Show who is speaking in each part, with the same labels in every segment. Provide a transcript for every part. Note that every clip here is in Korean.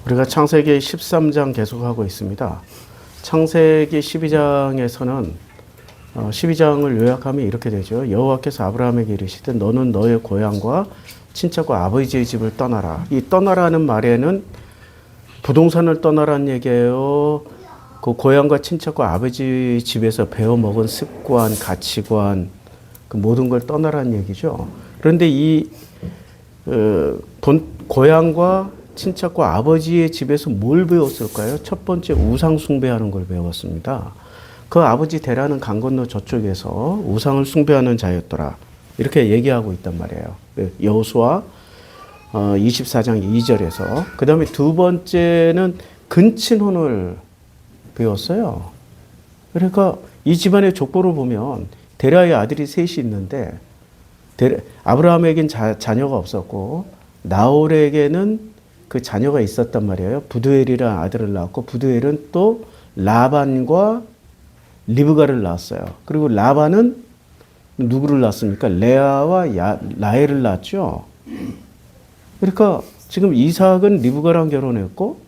Speaker 1: 우리가 창세기 13장 계속하고 있습니다. 창세기 12장에서는 12장을 요약하면 이렇게 되죠. 여호와께서 아브라함에게 이르시되 너는 너의 고향과 친척과 아버지의 집을 떠나라. 이 떠나라는 말에는 부동산을 떠나라는 얘기예요. 그 고향과 친척과 아버지 집에서 배워먹은 습관, 가치관, 그 모든 걸 떠나라는 얘기죠. 그런데 이 고향과 친척과 아버지의 집에서 뭘 배웠을까요? 첫 번째 우상 숭배하는 걸 배웠습니다. 그 아버지 데라는 강 건너 저쪽에서 우상을 숭배하는 자였더라. 이렇게 얘기하고 있단 말이에요. 여호수아 24장 2절에서. 그 다음에 두 번째는 근친혼을 배웠어요. 그러니까 이 집안의 족보를 보면 데라의 아들이 셋이 있는데 아브라함에겐 자녀가 없었고 나홀에게는 그 자녀가 있었단 말이에요. 부두엘이라는 아들을 낳았고 부두엘은 또 라반과 리브가를 낳았어요. 그리고 라반은 누구를 낳았습니까? 레아와 라헬을 낳았죠. 그러니까 지금 이삭은 리브가랑 결혼했고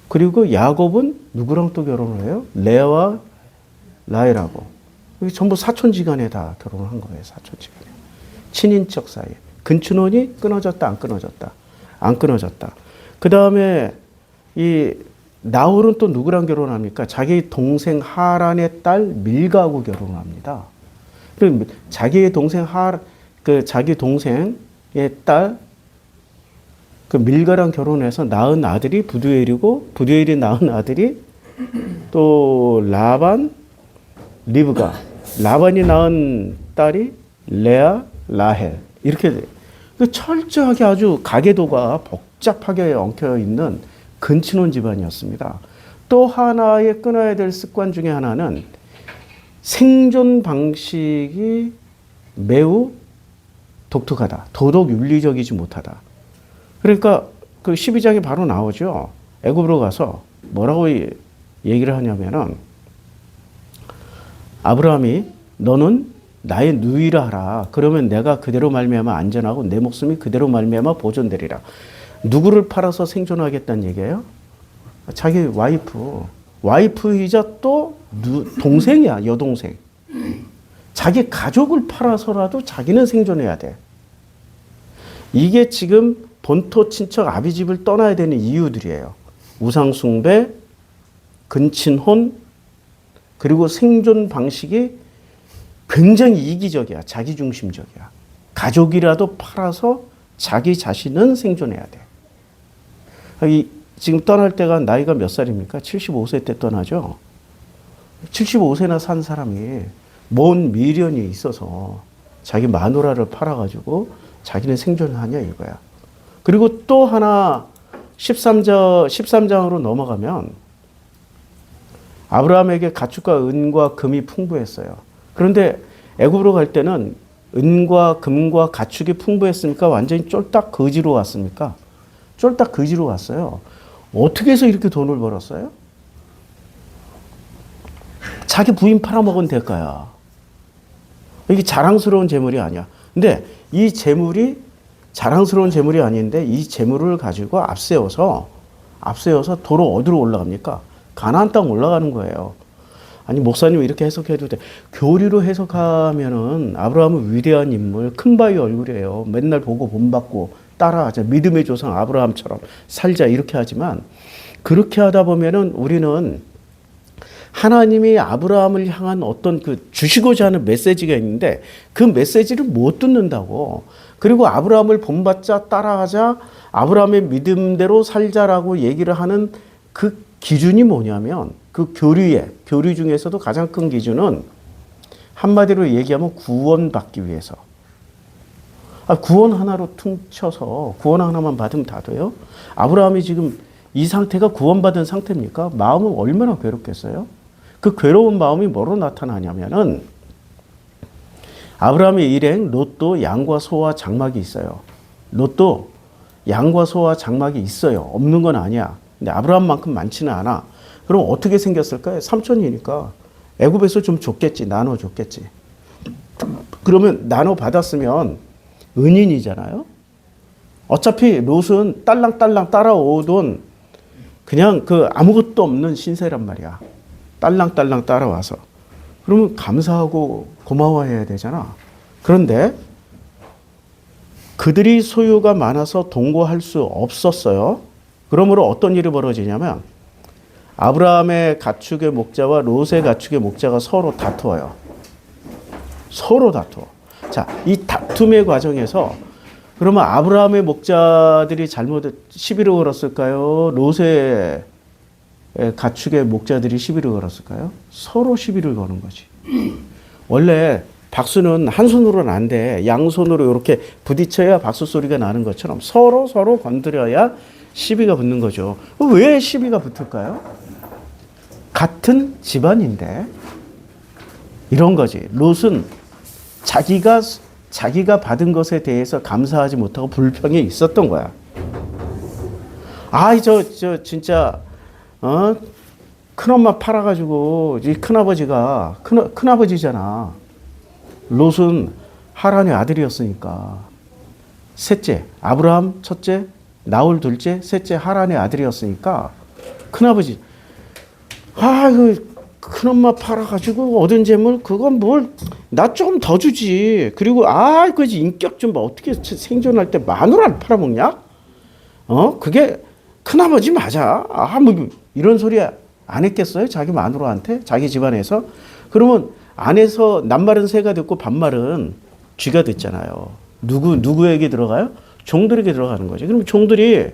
Speaker 1: 그리고 야곱은 누구랑 또 결혼을 해요? 레아와 라헬하고. 이게 전부 사촌지간에 다 결혼을 한 거예요. 사촌지간에. 친인척 사이에. 근친혼이 끊어졌다, 안 끊어졌다? 안 끊어졌다. 그 다음에 이 나홀은 또 누구랑 결혼합니까? 자기 동생 하란의 딸 밀가하고 결혼을 합니다. 그리고 자기의 동생 자기 동생의 딸 그 밀가랑 결혼해서 낳은 아들이 부두엘이고 부두엘이 낳은 아들이 또 라반, 리브가. 라반이 낳은 딸이 레아, 라헬. 이렇게 돼요. 철저하게 아주 가계도가 복잡하게 엉켜 있는 근친혼 집안이었습니다. 또 하나의 끊어야 될 습관 중에 하나는 생존 방식이 매우 독특하다. 도덕 윤리적이지 못하다. 그러니까 그 12장이 바로 나오죠. 애굽으로 가서 뭐라고 얘기를 하냐면은 아브라함이 너는 나의 누이라 하라. 그러면 내가 그대로 말미암아 안전하고 내 목숨이 그대로 말미암아 보존되리라. 누구를 팔아서 생존하겠다는 얘기예요? 자기 와이프이자 또 동생이야. 여동생. 자기 가족을 팔아서라도 자기는 생존해야 돼. 이게 지금 본토 친척 아비 집을 떠나야 되는 이유들이에요. 우상숭배, 근친혼, 그리고 생존 방식이 굉장히 이기적이야. 자기중심적이야. 가족이라도 팔아서 자기 자신은 생존해야 돼. 지금 떠날 때가 나이가 몇 살입니까? 75세 때 떠나죠. 75세나 산 사람이 뭔 미련이 있어서 자기 마누라를 팔아가지고 자기는 생존하냐 이거야. 그리고 또 하나 13장으로 넘어가면 아브라함에게 가축과 은과 금이 풍부했어요. 그런데 애굽으로 갈 때는 은과 금과 가축이 풍부했습니까? 완전히 쫄딱 거지로 왔습니까? 쫄딱 거지로 왔어요. 어떻게 해서 이렇게 돈을 벌었어요? 자기 부인 팔아먹은 대가야. 이게 자랑스러운 재물이 아니야. 근데 이 재물이 자랑스러운 재물이 아닌데 이 재물을 가지고 앞세워서 도로 어디로 올라갑니까? 가나안 땅 올라가는 거예요. 아니 목사님 이렇게 해석해도 돼. 교리로 해석하면은 아브라함은 위대한 인물, 큰 바위 얼굴이에요. 맨날 보고 본받고 따라하자. 믿음의 조상 아브라함처럼 살자 이렇게 하지만 그렇게 하다 보면은 우리는 하나님이 아브라함을 향한 어떤 그 주시고자 하는 메시지가 있는데 그 메시지를 못 듣는다고. 그리고 아브라함을 본받자 따라하자 아브라함의 믿음대로 살자라고 얘기를 하는 그 기준이 뭐냐면 그 교리 중에서도 가장 큰 기준은 한마디로 얘기하면 구원받기 위해서. 구원 하나로 퉁쳐서 구원 하나만 받으면 다 돼요? 아브라함이 지금 이 상태가 구원받은 상태입니까? 마음은 얼마나 괴롭겠어요? 그 괴로운 마음이 뭐로 나타나냐면은 아브라함의 일행 롯도 양과 소와 장막이 있어요. 롯도 양과 소와 장막이 있어요. 없는 건 아니야. 근데 아브라함만큼 많지는 않아. 그럼 어떻게 생겼을까요? 삼촌이니까 애굽에서 좀 줬겠지. 나눠줬겠지. 그러면 나눠 받았으면 은인이잖아요. 어차피 롯은 딸랑딸랑 따라오던 그냥 그 아무것도 없는 신세란 말이야. 딸랑딸랑 따라와서. 그러면 감사하고 고마워해야 되잖아. 그런데 그들이 소유가 많아서 동거할 수 없었어요. 그러므로 어떤 일이 벌어지냐면 아브라함의 가축의 목자와 롯의 가축의 목자가 서로 다투어요. 서로 다투어. 자, 이 다툼의 과정에서 그러면 아브라함의 목자들이 잘못 시비를 걸었을까요? 롯의 가축의 목자들이 시비를 걸었을까요? 서로 시비를 거는 거지. 원래 박수는 한 손으로는 안 돼. 양손으로 이렇게 부딪혀야 박수 소리가 나는 것처럼 서로 건드려야 시비가 붙는 거죠. 왜 시비가 붙을까요? 같은 집안인데 이런 거지. 롯은 자기가 받은 것에 대해서 감사하지 못하고 불평이 있었던 거야. 저 진짜 큰엄마 팔아가지고 이 큰아버지가 큰아버지잖아. 롯은 하란의 아들이었으니까. 셋째 아브라함 첫째, 나홀 둘째, 셋째 하란의 아들이었으니까 큰아버지 큰엄마 팔아가지고 얻은 재물 그건 뭘 나 좀 더 주지. 그리고 그지 인격 좀 봐. 어떻게 생존할 때 마누라를 팔아먹냐? 그게 큰아버지 맞아. 뭐 이런 소리 안 했겠어요? 자기 마누라한테 자기 집안에서. 그러면 안에서 낱말은 새가 듣고 반말은 쥐가 듣잖아요. 누구에게 들어가요? 종들에게 들어가는 거죠. 그럼 종들이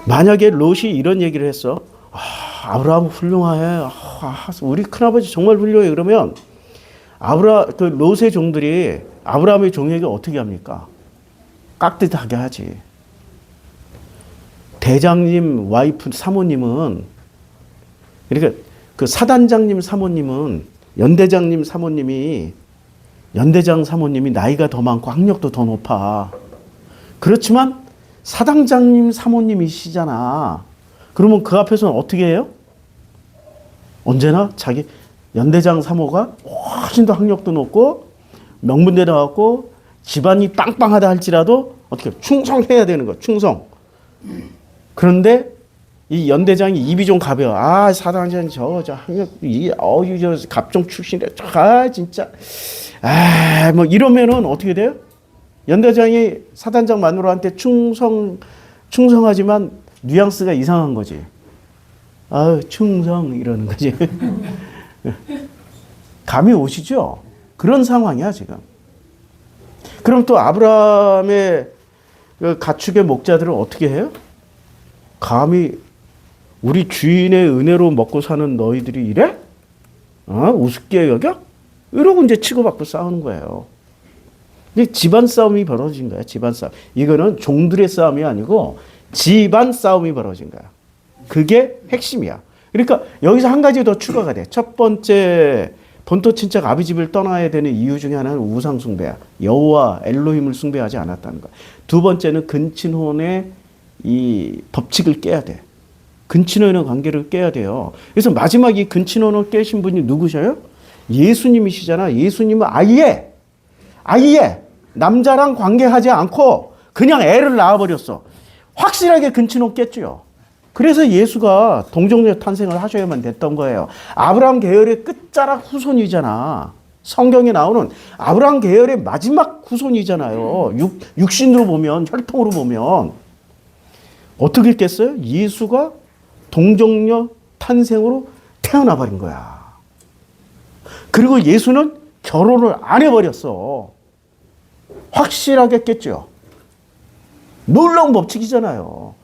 Speaker 1: 만약에 롯이 이런 얘기를 했어. 아브라함 훌륭해. 우리 큰아버지 정말 훌륭해. 그러면 그 롯의 종들이 아브라함의 종에게 어떻게 합니까? 깍듯하게 하지. 대장님 와이프 사모님은, 그러니까 그 사단장님 사모님은 연대장 사모님이 나이가 더 많고 학력도 더 높아. 그렇지만 사단장님 사모님이시잖아. 그러면 그 앞에서는 어떻게 해요? 언제나 자기 연대장 사모가 훨씬 더 학력도 높고 명문대 나왔고 집안이 빵빵하다 할지라도 어떻게 충성해야 되는 거야. 충성. 그런데 이 연대장이 입이 좀 가벼워. 사단장 저 학력 저 갑종 출신이래. 진짜 뭐 이러면은 어떻게 돼요? 연대장이 사단장 마누라한테 충성하지만 뉘앙스가 이상한 거지. 충성 이러는 거지. 감이 오시죠? 그런 상황이야 지금. 그럼 또 아브라함의 그 가축의 목자들은 어떻게 해요? 감히 우리 주인의 은혜로 먹고 사는 너희들이 이래? 우습게 여겨? 이러고 이제 치고받고 싸우는 거예요. 집안 싸움이 벌어진 거야. 집안 싸움. 이거는 종들의 싸움이 아니고 집안 싸움이 벌어진 거야. 그게 핵심이야. 그러니까 여기서 한 가지 더 추가가 돼. 첫 번째 본토 친척 아비 집을 떠나야 되는 이유 중에 하나는 우상 숭배야. 여호와 엘로힘을 숭배하지 않았다는 거야. 두 번째는 근친혼의 이 법칙을 깨야 돼. 근친혼의 관계를 깨야 돼요. 그래서 마지막 이 근친혼을 깨신 분이 누구셔요? 예수님이시잖아. 예수님은 아예 남자랑 관계하지 않고 그냥 애를 낳아버렸어. 확실하게 근친혼 깼죠. 그래서 예수가 동정녀 탄생을 하셔야만 됐던 거예요. 아브라함 계열의 끝자락 후손이잖아. 성경에 나오는 아브라함 계열의 마지막 후손이잖아요. 육신으로 보면, 혈통으로 보면. 어떻게 깼어요? 예수가 동정녀 탄생으로 태어나 버린 거야. 그리고 예수는 결혼을 안 해버렸어. 확실하게 깼죠. 놀라운 법칙이잖아요.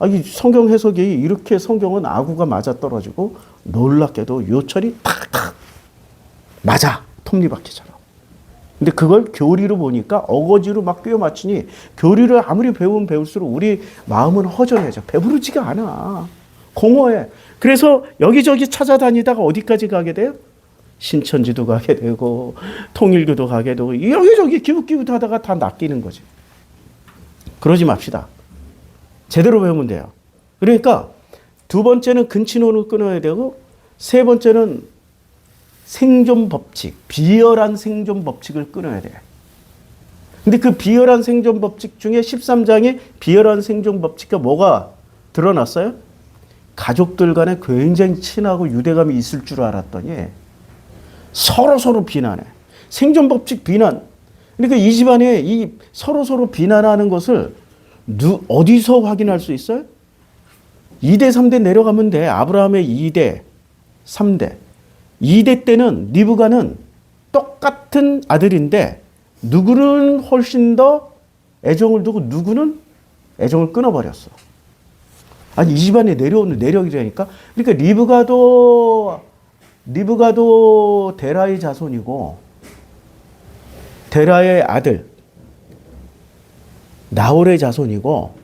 Speaker 1: 이 성경 해석이 이렇게 성경은 아구가 맞아떨어지고 놀랍게도 요철이 탁탁 맞아. 톱니바퀴처럼. 근데 그걸 교리로 보니까 어거지로 막 끼워 맞추니 교리를 아무리 배우면 배울수록 우리 마음은 허전해져. 배부르지가 않아. 공허해. 그래서 여기저기 찾아다니다가 어디까지 가게 돼요? 신천지도 가게 되고 통일교도 가게 되고 여기저기 기웃기웃하다가 다 낚이는 거지. 그러지 맙시다. 제대로 배우면 돼요. 그러니까 두 번째는 근친혼을 끊어야 되고 세 번째는 생존 법칙, 비열한 생존 법칙을 끊어야 돼. 근데 그 비열한 생존 법칙 중에 13장에 비열한 생존 법칙과 뭐가 드러났어요? 가족들 간에 굉장히 친하고 유대감이 있을 줄 알았더니 서로 비난해. 생존 법칙 비난. 그러니까 이 집안에 이 서로 비난하는 것을 어디서 확인할 수 있어요? 2대, 3대 내려가면 돼. 아브라함의 2대, 3대. 2대 때는 리브가는 똑같은 아들인데 누구는 훨씬 더 애정을 두고 누구는 애정을 끊어버렸어. 아니 이 집안에 내려오는 내력이라니까. 그러니까 리브가도 데라의 자손이고 데라의 아들 나홀의 자손이고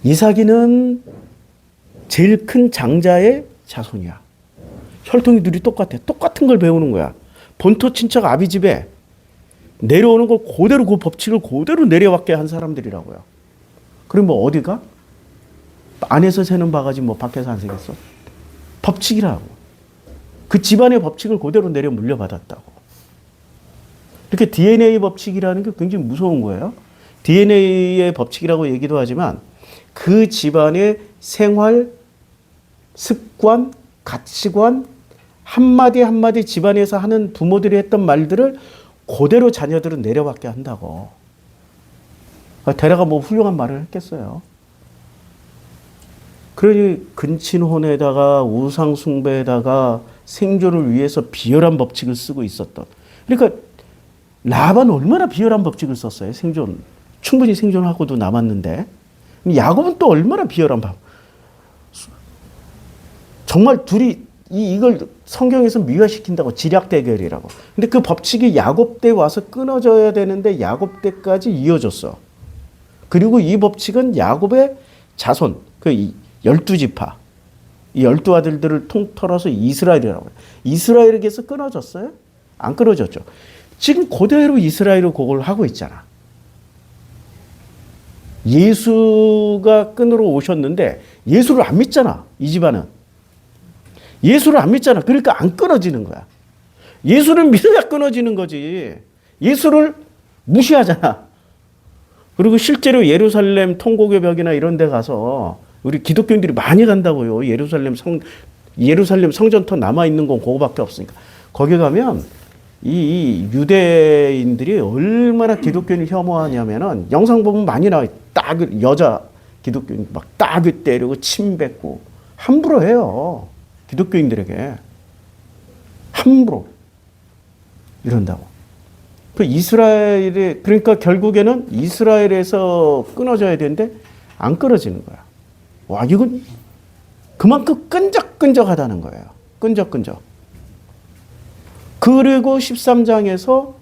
Speaker 1: 이삭이는 제일 큰 장자의 자손이야. 혈통이 둘이 똑같아. 똑같은 걸 배우는 거야. 본토 친척 아비 집에 내려오는 걸 그대로 그 법칙을 그대로 내려왔게 한 사람들이라고요. 그럼 뭐 어디가? 안에서 새는 바가지 뭐 밖에서 안 새겠어? 법칙이라고. 그 집안의 법칙을 그대로 내려 물려받았다고. 이렇게 DNA 법칙이라는 게 굉장히 무서운 거예요. DNA의 법칙이라고 얘기도 하지만 그 집안의 생활, 습관, 가치관, 한마디 한마디 집안에서 하는 부모들이 했던 말들을 그대로 자녀들은 내려받게 한다고. 데라가 뭐 훌륭한 말을 했겠어요. 그러니 근친혼에다가 우상숭배에다가 생존을 위해서 비열한 법칙을 쓰고 있었던. 그러니까 라반은 얼마나 비열한 법칙을 썼어요. 생존. 충분히 생존하고도 남았는데. 야곱은 또 얼마나 비열한 법. 정말 둘이 이걸 성경에서 미화시킨다고 지략 대결이라고. 근데 그 법칙이 야곱 때 와서 끊어져야 되는데 야곱 때까지 이어졌어. 그리고 이 법칙은 야곱의 자손, 그 12지파, 이 12아들들을 통틀어서 이스라엘이라고 해요. 이스라엘에게서 끊어졌어요? 안 끊어졌죠. 지금 그대로 이스라엘을 그걸 하고 있잖아. 예수가 끊으러 오셨는데 예수를 안 믿잖아. 이 집안은. 예수를 안 믿잖아. 그러니까 안 끊어지는 거야. 예수를 믿어야 끊어지는 거지. 예수를 무시하잖아. 그리고 실제로 예루살렘 통곡의 벽이나 이런 데 가서 우리 기독교인들이 많이 간다고요. 예루살렘 성전터 남아있는 건 그거밖에 없으니까. 거기 가면 이 유대인들이 얼마나 기독교인을 혐오하냐면은 영상 보면 많이 나와요. 여자 기독교인 막 따귀 때리고 침 뱉고 함부로 해요. 기독교인들에게 함부로 이런다고. 그 이스라엘이 그러니까 결국에는 이스라엘에서 끊어져야 되는데 안 끊어지는 거야. 와, 이건 그만큼 끈적끈적하다는 거예요. 끈적끈적. 그리고 13장에서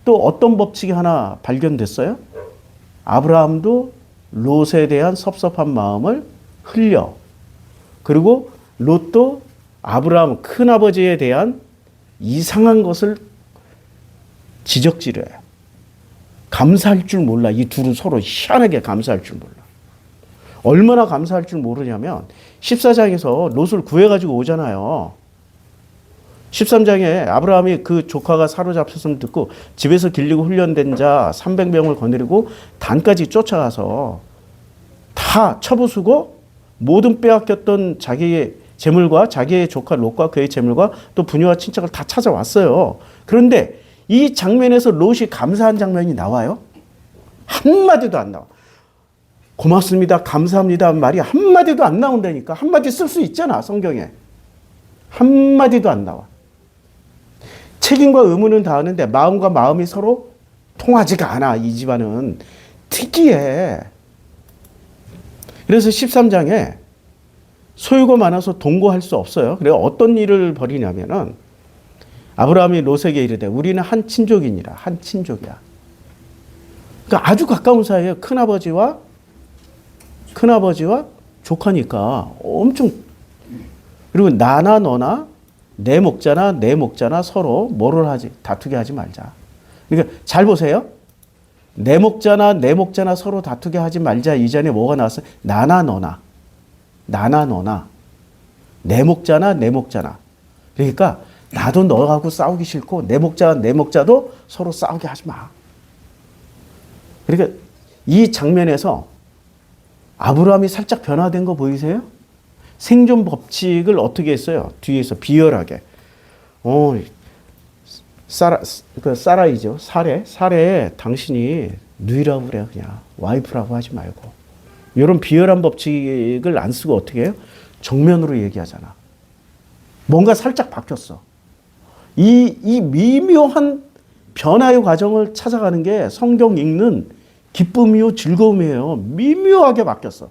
Speaker 1: 또 어떤 법칙이 하나 발견됐어요? 아브라함도 롯에 대한 섭섭한 마음을 흘려. 그리고 롯도 아브라함 큰아버지에 대한 이상한 것을 지적질해. 감사할 줄 몰라. 이 둘은 서로 희한하게 감사할 줄 몰라. 얼마나 감사할 줄 모르냐면 14장에서 롯을 구해가지고 오잖아요. 13장에 아브라함이 그 조카가 사로잡혔음을 듣고 집에서 길리고 훈련된 자 300명을 거느리고 단까지 쫓아가서 다 처부수고 모든 빼앗겼던 자기의 재물과 자기의 조카 롯과 그의 재물과 또 부녀와 친척을 다 찾아왔어요. 그런데 이 장면에서 롯이 감사한 장면이 나와요? 한마디도 안 나와. 고맙습니다. 감사합니다. 말이 한마디도 안 나온다니까. 한마디 쓸 수 있잖아. 성경에. 한마디도 안 나와. 책임과 의무는 다하는데 마음과 마음이 서로 통하지가 않아. 이 집안은. 특이해. 그래서 13장에 소유가 많아서 동거할 수 없어요. 그래서 어떤 일을 벌이냐면은 아브라함이 롯에게 이르되 우리는 한 친족이니라. 한 친족이야. 그러니까 아주 가까운 사이에 큰아버지와 조카니까 엄청. 그리고 나나 너나 내 목자나 서로 뭐를 하지? 다투게 하지 말자. 그러니까 잘 보세요. 내 목자나 서로 다투게 하지 말자. 이전에 뭐가 나왔어요? 나나 너나. 내 목자나. 그러니까 나도 너하고 싸우기 싫고 내 목자도 서로 싸우게 하지 마. 그러니까 이 장면에서 아브라함이 살짝 변화된 거 보이세요? 생존 법칙을 어떻게 했어요? 뒤에서 비열하게. 사라이죠. 사례 당신이 누이라고 그래요. 그냥 와이프라고 하지 말고. 이런 비열한 법칙을 안 쓰고 어떻게 해요? 정면으로 얘기하잖아. 뭔가 살짝 바뀌었어. 이 미묘한 변화의 과정을 찾아가는 게 성경 읽는 기쁨이요, 즐거움이에요. 미묘하게 바뀌었어.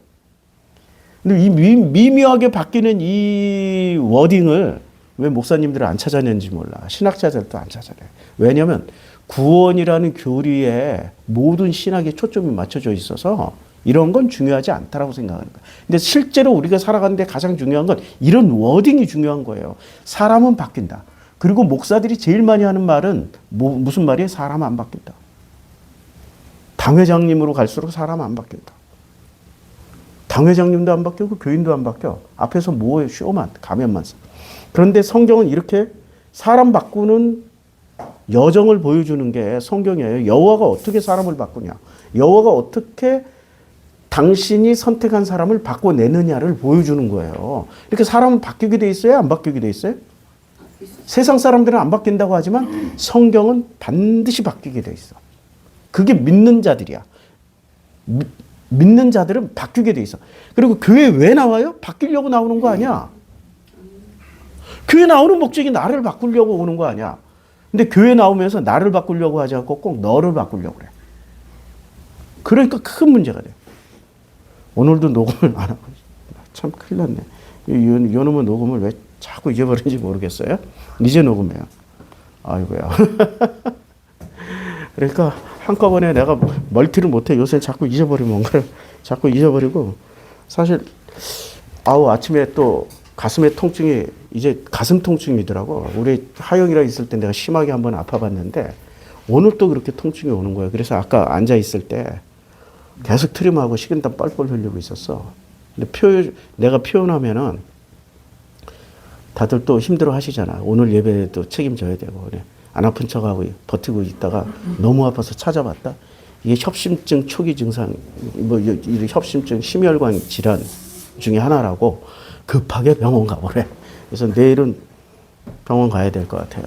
Speaker 1: 근데 이 미묘하게 바뀌는 이 워딩을 왜 목사님들은 안 찾아내는지 몰라. 신학자들도 안 찾아내. 왜냐하면 구원이라는 교리에 모든 신학에 초점이 맞춰져 있어서 이런 건 중요하지 않다라고 생각하는 거야. 근데 실제로 우리가 살아가는데 가장 중요한 건 이런 워딩이 중요한 거예요. 사람은 바뀐다. 그리고 목사들이 제일 많이 하는 말은 무슨 말이에요? 사람 안 바뀐다. 당회장님으로 갈수록 사람 안 바뀐다. 당회장님도 안 바뀌고 교인도 안 바뀌어. 앞에서 뭐예요? 쇼만, 가면만 써. 그런데 성경은 이렇게 사람 바꾸는 여정을 보여주는 게 성경이에요. 여호와가 어떻게 사람을 바꾸냐. 여호와가 어떻게 당신이 선택한 사람을 바꿔내느냐를 보여주는 거예요. 이렇게 사람은 바뀌게 돼 있어요? 안 바뀌게 돼 있어요? 세상 사람들은 안 바뀐다고 하지만 성경은 반드시 바뀌게 돼 있어. 그게 믿는 자들이야. 믿는 자들은 바뀌게 돼 있어. 그리고 교회 왜 나와요? 바뀌려고 나오는 거 아니야. 교회 나오는 목적이 나를 바꾸려고 오는 거 아니야. 근데 교회 나오면서 나를 바꾸려고 하지 않고 꼭 너를 바꾸려고 그래. 그러니까 큰 문제가 돼. 오늘도 녹음을 안 하고 참 큰일 났네. 요놈의 녹음을 왜 자꾸 잊어버리는지 모르겠어요. 이제 녹음해요. 아이고야. 그러니까 한꺼번에 내가 멀티를 못해. 요새 자꾸 잊어버리면 뭔가를 자꾸 잊어버리고 사실 아침에 또 가슴의 통증이 이제 가슴 통증이더라고. 우리 하영이랑 있을 때 내가 심하게 한번 아파봤는데 오늘 또 그렇게 통증이 오는 거예요. 그래서 아까 앉아 있을 때 계속 트림하고 식은땀 뻘뻘 흘리고 있었어. 근데 내가 표현하면은 다들 또 힘들어 하시잖아. 오늘 예배에도 책임져야 되고. 그래. 안 아픈 척하고 버티고 있다가 너무 아파서 찾아봤다. 이게 협심증 초기 증상, 협심증 심혈관 질환 중에 하나라고 급하게 병원 가보래. 그래서 내일은 병원 가야 될 것 같아요.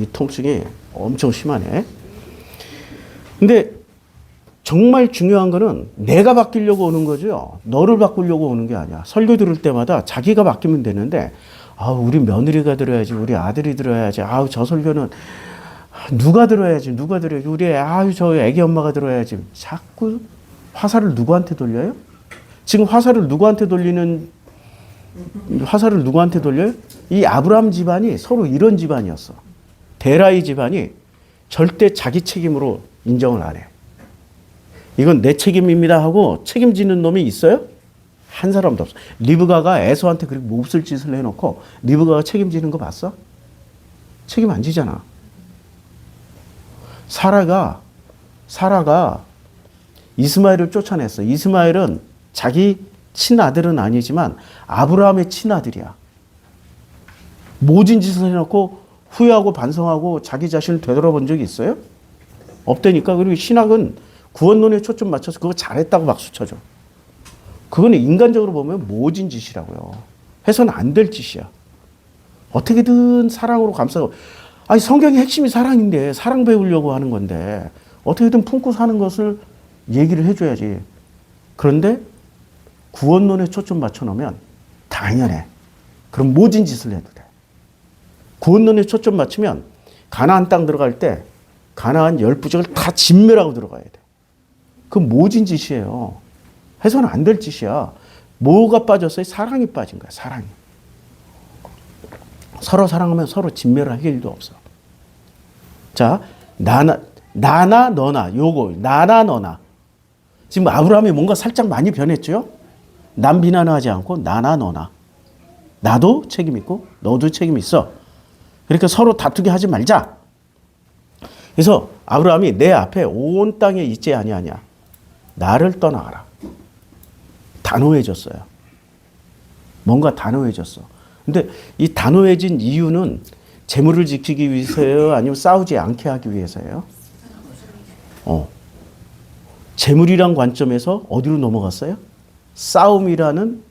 Speaker 1: 이 통증이 엄청 심하네. 근데 정말 중요한 거는 내가 바뀌려고 오는 거죠. 너를 바꾸려고 오는 게 아니야. 설교 들을 때마다 자기가 바뀌면 되는데 우리 며느리가 들어야지, 우리 아들이 들어야지, 저 설교는 누가 들어야지, 우리 저 애기 엄마가 들어야지. 자꾸 화살을 누구한테 돌려요? 지금 화살을 누구한테 돌려요? 이 아브라함 집안이 서로 이런 집안이었어. 데라이 집안이 절대 자기 책임으로 인정을 안 해. 이건 내 책임입니다 하고 책임지는 놈이 있어요? 한 사람도 없어. 리브가가 에서한테 그렇게 몹쓸 짓을 해놓고 리브가가 책임지는 거 봤어? 책임 안 지잖아. 사라가 이스마엘을 쫓아냈어. 이스마엘은 자기 친아들은 아니지만 아브라함의 친아들이야. 모진 짓을 해놓고 후회하고 반성하고 자기 자신을 되돌아본 적이 있어요? 없다니까. 그리고 신학은 구원론에 초점 맞춰서 그거 잘했다고 박수 쳐줘. 그거는 인간적으로 보면 모진 짓이라고요. 해서는 안 될 짓이야. 어떻게든 사랑으로 감싸고. 성경의 핵심이 사랑인데 사랑 배우려고 하는 건데 어떻게든 품고 사는 것을 얘기를 해줘야지. 그런데 구원론에 초점 맞춰놓으면 당연해. 그럼 모진 짓을 해도 돼. 구원론에 초점 맞추면 가나안 땅 들어갈 때 가나안 10부족을 다 진멸하고 들어가야 돼. 그 모진 짓이에요. 해서는 안 될 짓이야. 뭐가 빠졌어요? 사랑이 빠진 거야. 사랑이. 서로 사랑하면 서로 진멸할 일도 없어. 자, 나나 너나 요거 나나 너나. 지금 아브라함이 뭔가 살짝 많이 변했죠? 남 비난하지 않고 나나 너나. 나도 책임 있고 너도 책임 있어. 그러니까 서로 다투게 하지 말자. 그래서 아브라함이 내 앞에 온 땅에 있지 아니하냐. 나를 떠나가라. 단호해졌어요. 뭔가 단호해졌어. 근데 이 단호해진 이유는 재물을 지키기 위해서예요? 아니면 싸우지 않게 하기 위해서예요? 재물이란 관점에서 어디로 넘어갔어요? 싸움이라는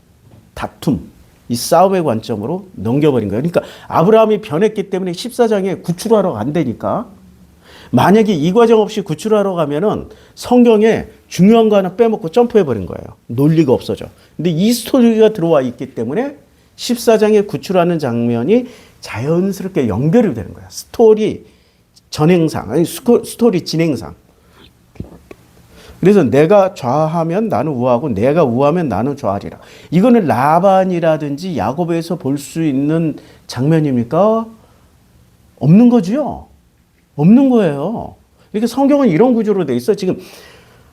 Speaker 1: 다툼, 이 싸움의 관점으로 넘겨버린 거예요. 그러니까 아브라함이 변했기 때문에 14장에 구출하러 간다니까. 만약에 이 과정 없이 구출하러 가면은 성경에 중요한 거 하나 빼먹고 점프해버린 거예요. 논리가 없어져. 근데 이 스토리가 들어와 있기 때문에 14장에 구출하는 장면이 자연스럽게 연결이 되는 거야. 스토리 전행상, 아니 스토리 진행상. 그래서 내가 좌하면 나는 우하고 내가 우하면 나는 좌하리라. 이거는 라반이라든지 야곱에서 볼 수 있는 장면입니까? 없는 거죠. 없는 거예요. 이렇게 성경은 이런 구조로 돼 있어. 지금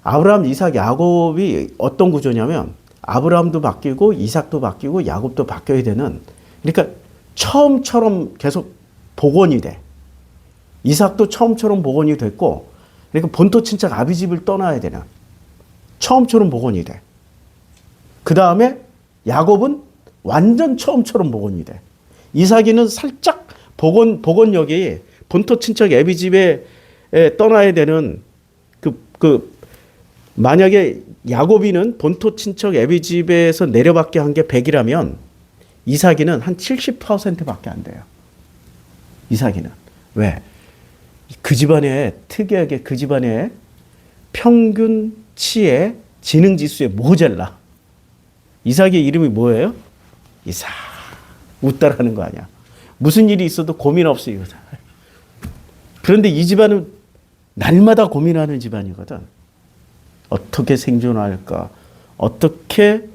Speaker 1: 아브라함, 이삭, 야곱이 어떤 구조냐면 아브라함도 바뀌고 이삭도 바뀌고 야곱도 바뀌어야 되는, 그러니까 처음처럼 계속 복원이 돼. 이삭도 처음처럼 복원이 됐고, 그러니까 본토 친척 아비 집을 떠나야 되는 처음처럼 복원이 돼. 그 다음에 야곱은 완전 처음처럼 복원이 돼. 이삭이는 살짝 복원력이 본토 친척 아비 집에 떠나야 되는 만약에 야곱이는 본토 친척 아비 집에서 내려받게 한 게 100이라면 이삭이는 한 70%밖에 안 돼요. 이삭이는. 왜? 그 집안에 특이하게 그 집안에 평균치의 지능지수에 모자라. 이삭의 이름이 뭐예요? 이삭. 웃다라는 거 아니야. 무슨 일이 있어도 고민 없이 이거잖아. 그런데 이 집안은 날마다 고민하는 집안이거든. 어떻게 생존할까? 어떻게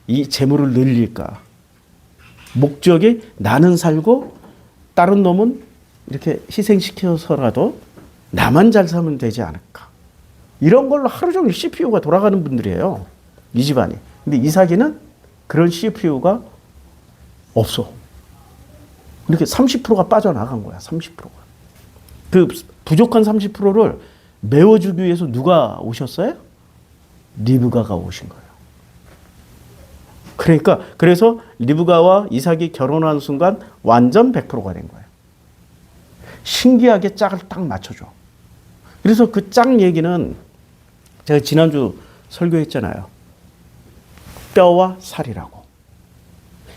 Speaker 1: 이 재물을 늘릴까? 목적이 나는 살고 다른 놈은 이렇게 희생시켜서라도 나만 잘 살면 되지 않을까? 이런 걸로 하루 종일 CPU가 돌아가는 분들이에요. 이 집안이. 근데 이삭이는 그런 CPU가 없어. 이렇게 30%가 빠져나간 거야. 30%가. 그 부족한 30%를 메워주기 위해서 누가 오셨어요? 리브가가 오신 거예요. 그러니까 그래서 리브가와 이삭이 결혼한 순간 완전 100%가 된 거예요. 신기하게 짝을 딱 맞춰줘. 그래서 그 짝 얘기는 제가 지난주 설교했잖아요. 뼈와 살이라고.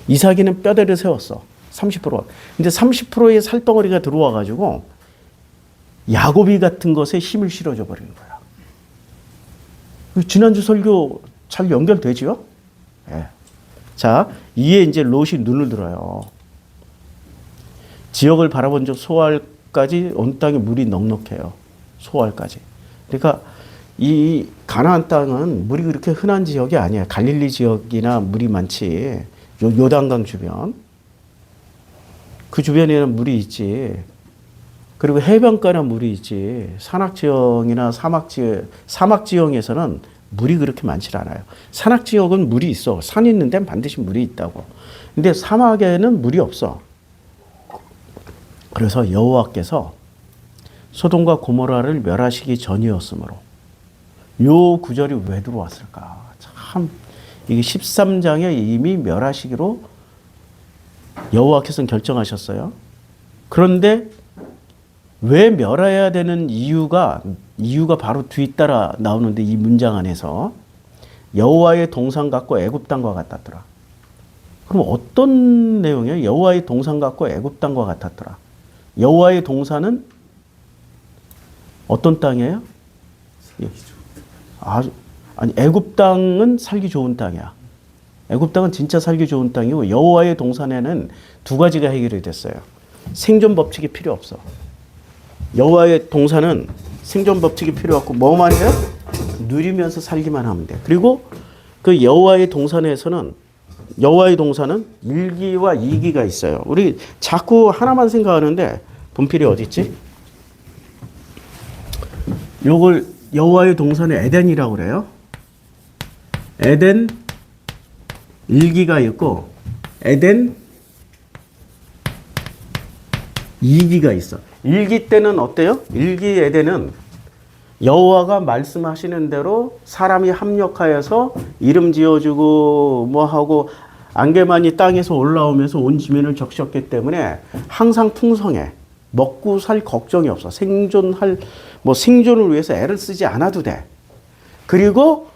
Speaker 1: 이삭이는 뼈대를 세웠어. 30%. 근데 30%의 살덩어리가 들어와 가지고 야곱이 같은 것에 힘을 실어줘 버리는 거야. 지난주 설교 잘 연결되지요? 네. 자, 이에 이제 롯이 눈을 들어요. 지역을 바라본 적 소알까지 온 땅에 물이 넉넉해요. 소알까지. 그러니까 이 가나안 땅은 물이 그렇게 흔한 지역이 아니에요. 갈릴리 지역이나 물이 많지. 요단강 주변. 그 주변에는 물이 있지. 그리고 해변가나 물이 있지. 산악지형이나 사막지형에서는 물이 그렇게 많지 않아요. 산악지역은 물이 있어. 산 있는 데는 반드시 물이 있다고. 근데 사막에는 물이 없어. 그래서 여호와께서 소돔과 고모라를 멸하시기 전이었으므로 요 구절이 왜 들어왔을까? 참 이게 13장에 이미 멸하시기로 여호와께서는 결정하셨어요. 그런데 왜 멸해야 되는 이유가 바로 뒤따라 나오는데 이 문장 안에서 여호와의 동산 같고 애굽 땅과 같았더라. 그럼 어떤 내용이에요? 여호와의 동산 같고 애굽 땅과 같았더라. 여호와의 동산은 어떤 땅이에요? 아니 애굽 땅은 살기 좋은 땅이야. 애굽 땅은 진짜 살기 좋은 땅이고 여호와의 동산에는 두 가지가 해결이 됐어요. 생존 법칙이 필요 없어. 여호와의 동산은 생존 법칙이 필요 없고 뭐만 해요? 누리면서 살기만 하면 돼. 그리고 그 여호와의 동산은 1기와 2기가 있어요. 우리 자꾸 하나만 생각하는데 분필이 어디 있지? 요걸 여호와의 동산의 에덴이라고 그래요. 에덴 1기가 있고 에덴 2기가 있어. 1기 때는 어때요? 1기 에덴은 여호와가 말씀하시는 대로 사람이 합력하여서 이름 지어주고 뭐하고 안개만이 땅에서 올라오면서 온 지면을 적셨기 때문에 항상 풍성해. 먹고 살 걱정이 없어. 생존을 위해서 애를 쓰지 않아도 돼. 그리고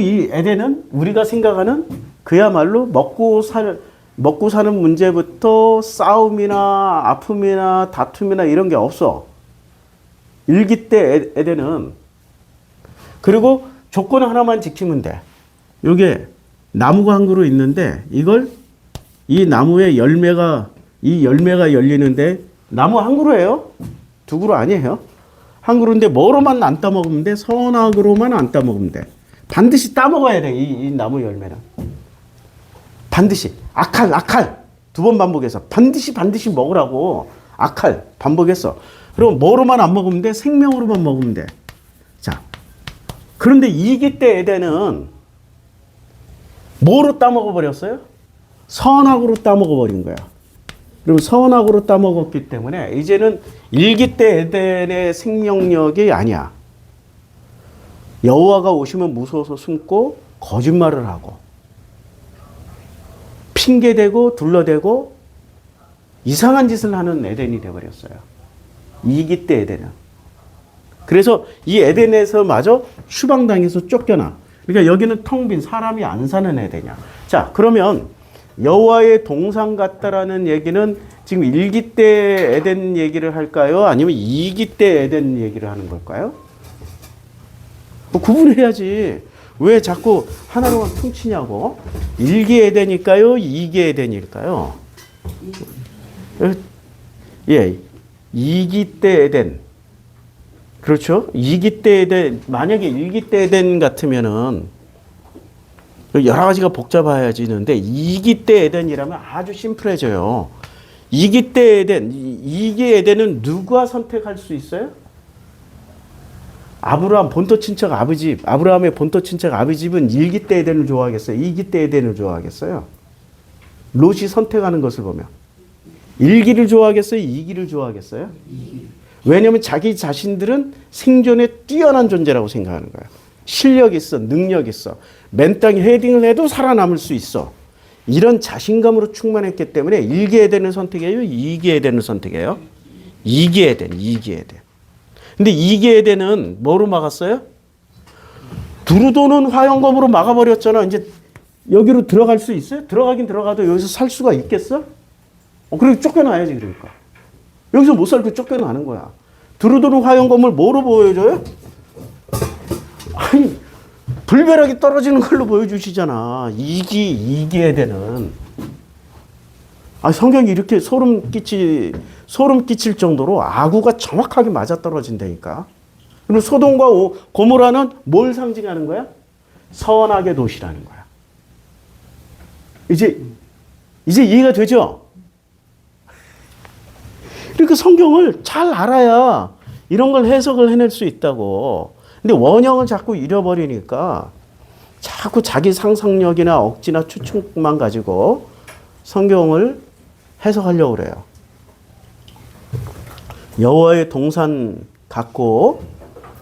Speaker 1: 이 에덴은 우리가 생각하는 그야말로 먹고 사는 문제부터 싸움이나 아픔이나 다툼이나 이런 게 없어. 일기 때 에덴은. 그리고 조건 하나만 지키면 돼. 요게 나무가 한 그루 있는데 이 나무에 열매가 열리는데 나무 한 그루예요. 두 그루 아니에요. 한 그루인데 뭐로만 안 따먹으면 돼. 선악으로만 안 따먹으면 돼. 반드시 따먹어야 돼. 이 나무 열매는. 반드시. 악할. 두 번 반복해서. 반드시 먹으라고. 악할. 반복했어. 그럼 뭐로만 안 먹으면 돼? 생명으로만 먹으면 돼. 자. 그런데 이기 때 에덴은 뭐로 따먹어 버렸어요? 선악으로 따먹어 버린 거야. 그리고 선악으로 따먹었기 때문에 이제는 일기 때 에덴의 생명력이 아니야. 여호와가 오시면 무서워서 숨고 거짓말을 하고 핑계대고 둘러대고 이상한 짓을 하는 에덴이 되어버렸어요. 이기 때 에덴은. 그래서 이 에덴에서마저 추방당해서 쫓겨나. 그러니까 여기는 텅 빈 사람이 안 사는 에덴이야. 자, 그러면 여호와의 동산 같다라는 얘기는 지금 일기 때 에덴 얘기를 할까요? 아니면 이기 때 에덴 얘기를 하는 걸까요? 구분해야지. 왜 자꾸 하나로만 퉁치냐고. 일기 에덴일까요? 이기 에덴일까요? 예, 이기 때 에덴. 그렇죠? 이기 때 에덴, 만약에 일기 때 에덴 같으면은 여러 가지가 복잡해지는데 이기 때 에덴이라면 아주 심플해져요. 이기 때 에덴, 이기 에덴은 누가 선택할 수 있어요? 아브라함의 본토 친척 아비 집은 일기 때 에덴을 좋아하겠어요? 이기 때 에덴을 좋아하겠어요? 롯이 선택하는 것을 보면 일기를 좋아하겠어요? 이기를 좋아하겠어요? 왜냐하면 자기 자신들은 생존에 뛰어난 존재라고 생각하는 거예요. 실력 있어, 능력 있어. 맨 땅에 헤딩을 해도 살아남을 수 있어. 이런 자신감으로 충만했기 때문에 일기 에덴을 선택해요? 이기 에덴을 선택해요? 이기 에덴. 근데 이기 에덴은 뭐로 막았어요? 두루 도는 화영검으로 막아버렸잖아. 이제 여기로 들어갈 수 있어요? 들어가긴 들어가도 여기서 살 수가 있겠어? 그리고 쫓겨나야지 그러니까. 여기서 못 살고 쫓겨나는 거야. 두루 도는 화영검을 뭐로 보여줘요? 아니, 불벼락이 떨어지는 걸로 보여주시잖아. 이기 에덴은. 성경이 이렇게 소름 끼칠 정도로 아구가 정확하게 맞아떨어진다니까. 그리고 소돔과 고모라는 뭘 상징하는 거야? 선악의 도시라는 거야. 이제 이해가 되죠? 이렇게 성경을 잘 알아야 이런 걸 해석을 해낼 수 있다고. 근데 원형을 자꾸 잃어버리니까 자꾸 자기 상상력이나 억지나 추측만 가지고 성경을 해석하려고 그래요. 여호와의 동산 같고,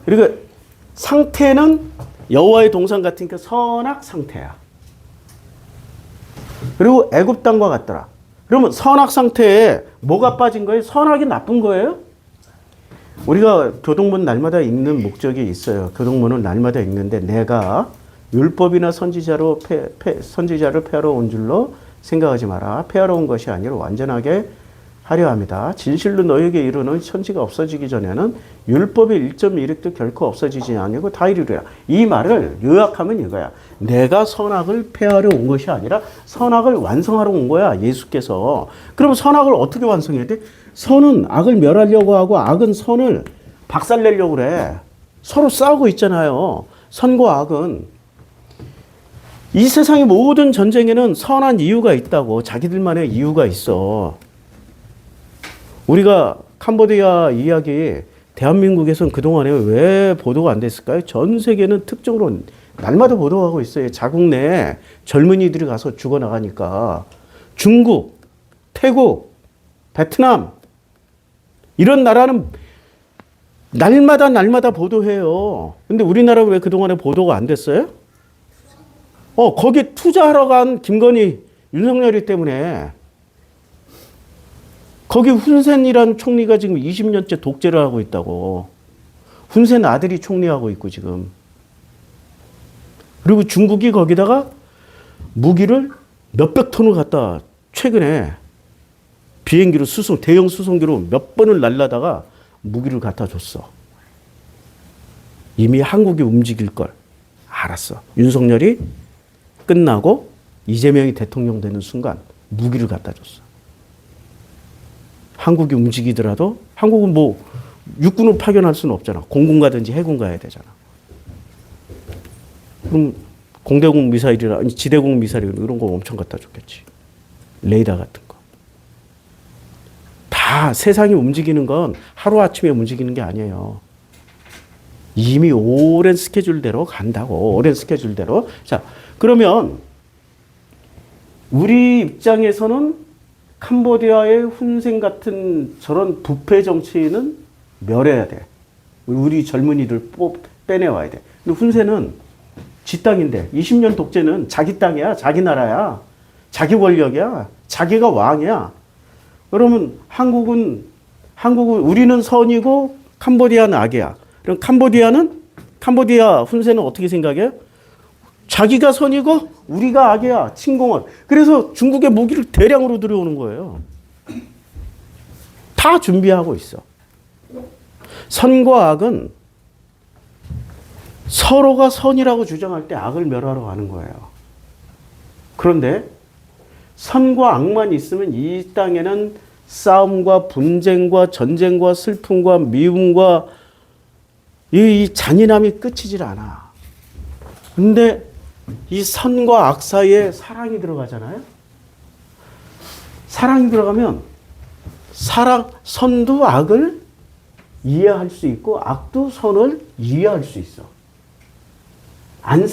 Speaker 1: 그리고 상태는 여호와의 동산 같으니까 선악 상태야. 그리고 애굽 땅과 같더라. 그러면 선악 상태에 뭐가 빠진 거예요? 선악이 나쁜 거예요? 우리가 교동문 날마다 읽는 목적이 있어요. 교동문은 날마다 읽는데 내가 율법이나 선지자를 폐하러 온 줄로 생각하지 마라. 폐하러 온 것이 아니라 완전하게 하려 합니다. 진실로 너에게 이르는 천지가 없어지기 전에는 율법의 1.1획도 결코 없어지지 아니고 다 이루리라. 이 말을 요약하면 이거야. 내가 선악을 폐하러 온 것이 아니라 선악을 완성하러 온 거야. 예수께서. 그럼 선악을 어떻게 완성해야 돼? 선은 악을 멸하려고 하고 악은 선을 박살내려고 그래. 서로 싸우고 있잖아요. 선과 악은. 이 세상의 모든 전쟁에는 선한 이유가 있다고. 자기들만의 이유가 있어. 우리가 캄보디아 이야기 대한민국에서는 그동안에 왜 보도가 안 됐을까요? 전 세계는 특정으로 날마다 보도하고 있어요. 자국 내에 젊은이들이 가서 죽어나가니까. 중국, 태국, 베트남 이런 나라는 날마다 보도해요. 근데 우리나라 왜 그동안에 보도가 안 됐어요? 거기 투자하러 간 김건희, 윤석열이 때문에. 거기 훈센이라는 총리가 지금 20년째 독재를 하고 있다고. 훈센 아들이 총리하고 있고 지금. 그리고 중국이 거기다가 무기를 몇백 톤을 갖다 최근에 비행기로 대형 수송기로 몇 번을 날라다가 무기를 갖다 줬어. 이미 한국이 움직일 걸 알았어. 윤석열이 끝나고 이재명이 대통령 되는 순간 무기를 갖다 줬어. 한국이 움직이더라도 한국은 뭐 육군을 파견할 수는 없잖아. 공군 가든지 해군 가야 되잖아. 그럼 공대공 미사일이라 아니 지대공 미사일 이런 거 엄청 갖다 줬겠지. 레이더 같은 거. 다 세상이 움직이는 건 하루아침에 움직이는 게 아니에요. 이미 오랜 스케줄대로 간다고. 오랜 스케줄대로. 자, 그러면 우리 입장에서는 캄보디아의 훈센 같은 저런 부패 정치인은 멸해야 돼. 우리 젊은이들 빼내와야 돼. 근데 훈센은 지 땅인데 20년 독재는 자기 땅이야. 자기 나라야. 자기 권력이야. 자기가 왕이야. 그러면 한국은 우리는 선이고 캄보디아는 악이야. 그럼 캄보디아 훈센은 어떻게 생각해요? 자기가 선이고 우리가 악이야. 침공을. 그래서 중국의 무기를 대량으로 들여오는 거예요. 다 준비하고 있어. 선과 악은 서로가 선이라고 주장할 때 악을 멸하러 가는 거예요. 그런데 선과 악만 있으면 이 땅에는 싸움과 분쟁과 전쟁과 슬픔과 미움과 이 잔인함이 끝이질 않아. 근데 이 선과 악 사이에 사랑이 들어가잖아요. 사랑이 들어가면 선도 악을 이해할 수 있고 악도 선을 이해할 수 있어. 안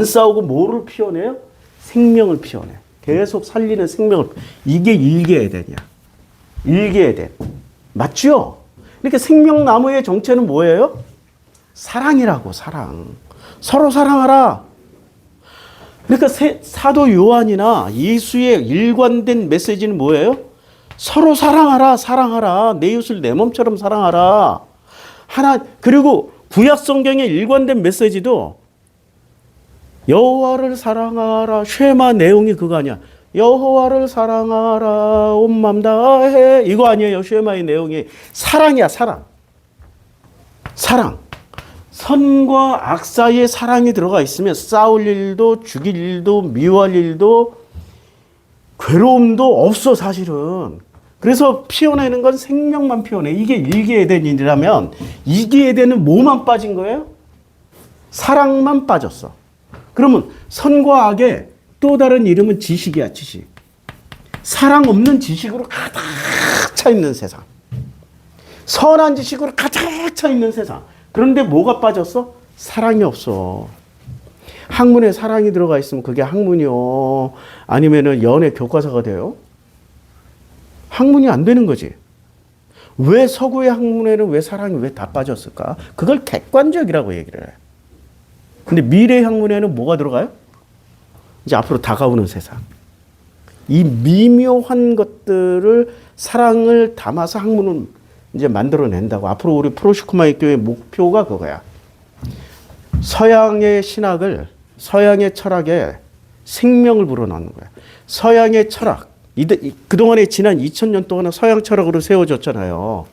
Speaker 1: 싸우고 뭐를 피워내요? 생명을 피워내. 계속 살리는 생명을. 이게 일개에덴이야. 일개에덴. 맞죠? 그러니까 생명나무의 정체는 뭐예요? 사랑이라고. 사랑. 서로 사랑하라. 그러니까 사도 요한이나 예수의 일관된 메시지는 뭐예요? 서로 사랑하라. 사랑하라. 내 이웃을 내 몸처럼 사랑하라. 그리고 구약 성경의 일관된 메시지도 여호와를 사랑하라. 쉐마 내용이 그거 아니야. 여호와를 사랑하라. 온 맘 다해. 이거 아니에요. 쉐마의 내용이. 사랑이야. 사랑. 선과 악 사이에 사랑이 들어가 있으면 싸울 일도 죽일 일도 미워할 일도 괴로움도 없어 사실은. 그래서 피워내는 건 생명만 피워내. 이게 일기에덴이라면 이기에덴은 뭐만 빠진 거예요? 사랑만 빠졌어. 그러면 선과 악의 또 다른 이름은 지식이야. 지식. 사랑 없는 지식으로 가득 차 있는 세상. 선한 지식으로 가득 차 있는 세상. 그런데 뭐가 빠졌어? 사랑이 없어. 학문에 사랑이 들어가 있으면 그게 학문이요. 아니면은 연애 교과서가 돼요. 학문이 안 되는 거지. 왜 서구의 학문에는 왜 사랑이 왜 다 빠졌을까? 그걸 객관적이라고 얘기를 해. 근데 미래 학문에는 뭐가 들어가요? 이제 앞으로 다가오는 세상. 이 미묘한 것들을 사랑을 담아서 학문을 이제 만들어낸다고. 앞으로 우리 프로시코마의 교회 목표가 그거야. 서양의 신학을, 서양의 철학에 생명을 불어넣는 거야. 서양의 철학. 그동안에 지난 2000년 동안은 서양 철학으로 세워졌잖아요.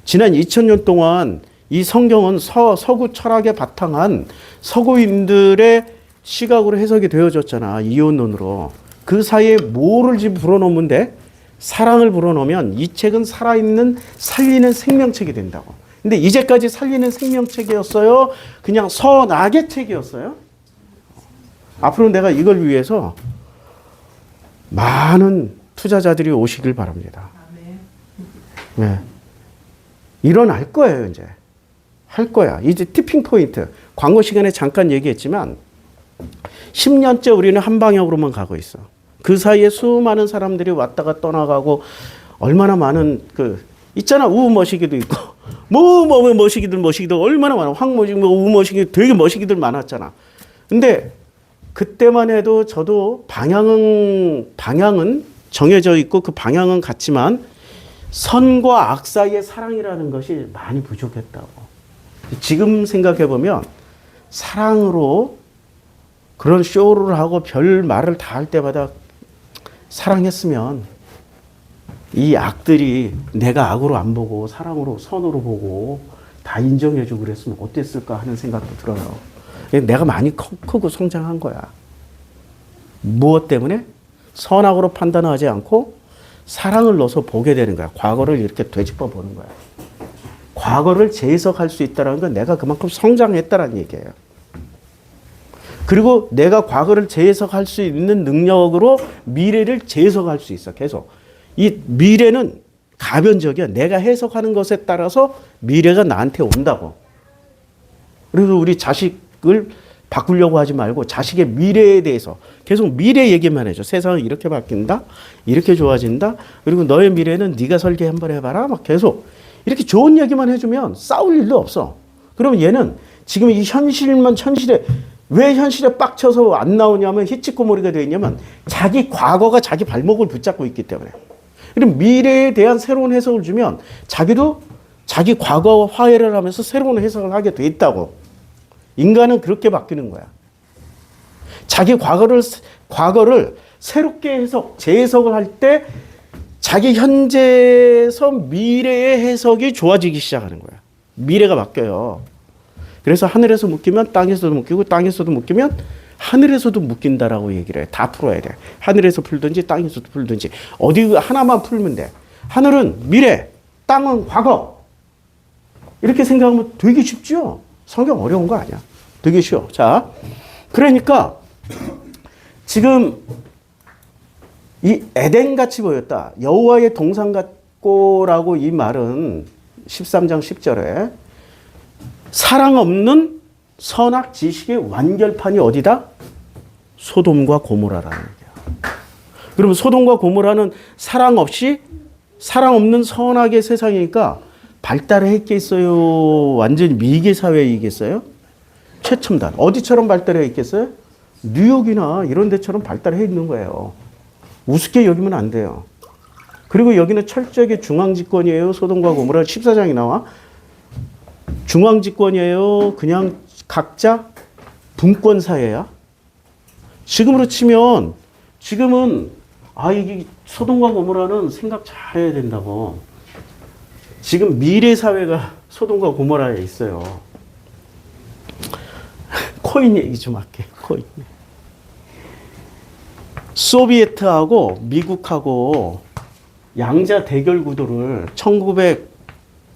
Speaker 1: 지난 2000년 동안 이 성경은 서구 철학에 바탕한 서구인들의 시각으로 해석이 되어졌잖아. 이원론으로. 그 사이에 뭐를 불어넣으면 돼? 사랑을 불어넣으면 이 책은 살아있는 살리는 생명책이 된다고. 근데 이제까지 살리는 생명책이었어요? 그냥 선악의 책이었어요? 앞으로 내가 이걸 위해서 많은 투자자들이 오시길 바랍니다. 네. 일어날 거예요, 이제. 할 거야. 이제 티핑 포인트. 광고 시간에 잠깐 얘기했지만 10년째 우리는 한 방향으로만 가고 있어. 그 사이에 수많은 사람들이 왔다가 떠나가고 얼마나 많은 있잖아. 우머시기도 있고 머시기들 얼마나 많아. 황머시기 우머시기 되게 머시기들 많았잖아. 근데 그때만 해도 저도 방향은 정해져 있고 그 방향은 같지만 선과 악 사이의 사랑이라는 것이 많이 부족했다고. 지금 생각해 보면 사랑으로 그런 쇼를 하고 별 말을 다 할 때마다 사랑했으면 이 악들이 내가 악으로 안 보고 사랑으로 선으로 보고 다 인정해주고 그랬으면 어땠을까 하는 생각도 들어요. 내가 많이 크고 성장한 거야. 무엇 때문에? 선악으로 판단하지 않고 사랑을 넣어서 보게 되는 거야. 과거를 이렇게 되짚어 보는 거야. 과거를 재해석할 수 있다는 건 내가 그만큼 성장했다는 얘기예요. 그리고 내가 과거를 재해석할 수 있는 능력으로 미래를 재해석할 수 있어. 계속. 이 미래는 가변적이야. 내가 해석하는 것에 따라서 미래가 나한테 온다고. 그래서 우리 자식을 바꾸려고 하지 말고 자식의 미래에 대해서 계속 미래 얘기만 해줘. 세상은 이렇게 바뀐다. 이렇게 좋아진다. 그리고 너의 미래는 네가 설계 한번 해봐라. 막 계속 이렇게 좋은 얘기만 해주면 싸울 일도 없어. 그러면 얘는 지금 이 현실에 왜 현실에 빡쳐서 안 나오냐면 히치코모리가 되어 있냐면 자기 과거가 자기 발목을 붙잡고 있기 때문에. 그럼 미래에 대한 새로운 해석을 주면 자기도 자기 과거 화해를 하면서 새로운 해석을 하게 돼 있다고. 인간은 그렇게 바뀌는 거야. 자기 과거를 새롭게 재해석을 할 때 자기 현재에서 미래의 해석이 좋아지기 시작하는 거야. 미래가 바뀌어요. 그래서 하늘에서 묶이면 땅에서도 묶이고 땅에서도 묶이면 하늘에서도 묶인다라고 얘기를 해. 다 풀어야 돼. 하늘에서 풀든지 땅에서도 풀든지 어디 하나만 풀면 돼. 하늘은 미래, 땅은 과거. 이렇게 생각하면 되게 쉽죠? 성경 어려운 거 아니야. 되게 쉬워. 자, 그러니까 지금 이 에덴같이 보였다. 여호와의 동산 같고라고 이 말은 13장 10절에 사랑 없는 선악 지식의 완결판이 어디다? 소돔과 고모라라는 얘기야. 그러면 소돔과 고모라는 사랑 없는 선악의 세상이니까 발달을 했겠어요? 완전히 미개 사회이겠어요? 최첨단. 어디처럼 발달해 있겠어요? 뉴욕이나 이런 데처럼 발달해 있는 거예요. 우습게 여기면 안 돼요. 그리고 여기는 철저하게 중앙집권이에요. 소돔과 고모라 14장이 나와. 중앙집권이에요. 그냥 각자 분권 사회야. 지금으로 치면 지금은 이게 소돔과 고모라는 생각 잘 해야 된다고. 지금 미래 사회가 소돔과 고모라에 있어요. 코인 얘기 좀 할게. 코인. 소비에트하고 미국하고 양자 대결 구도를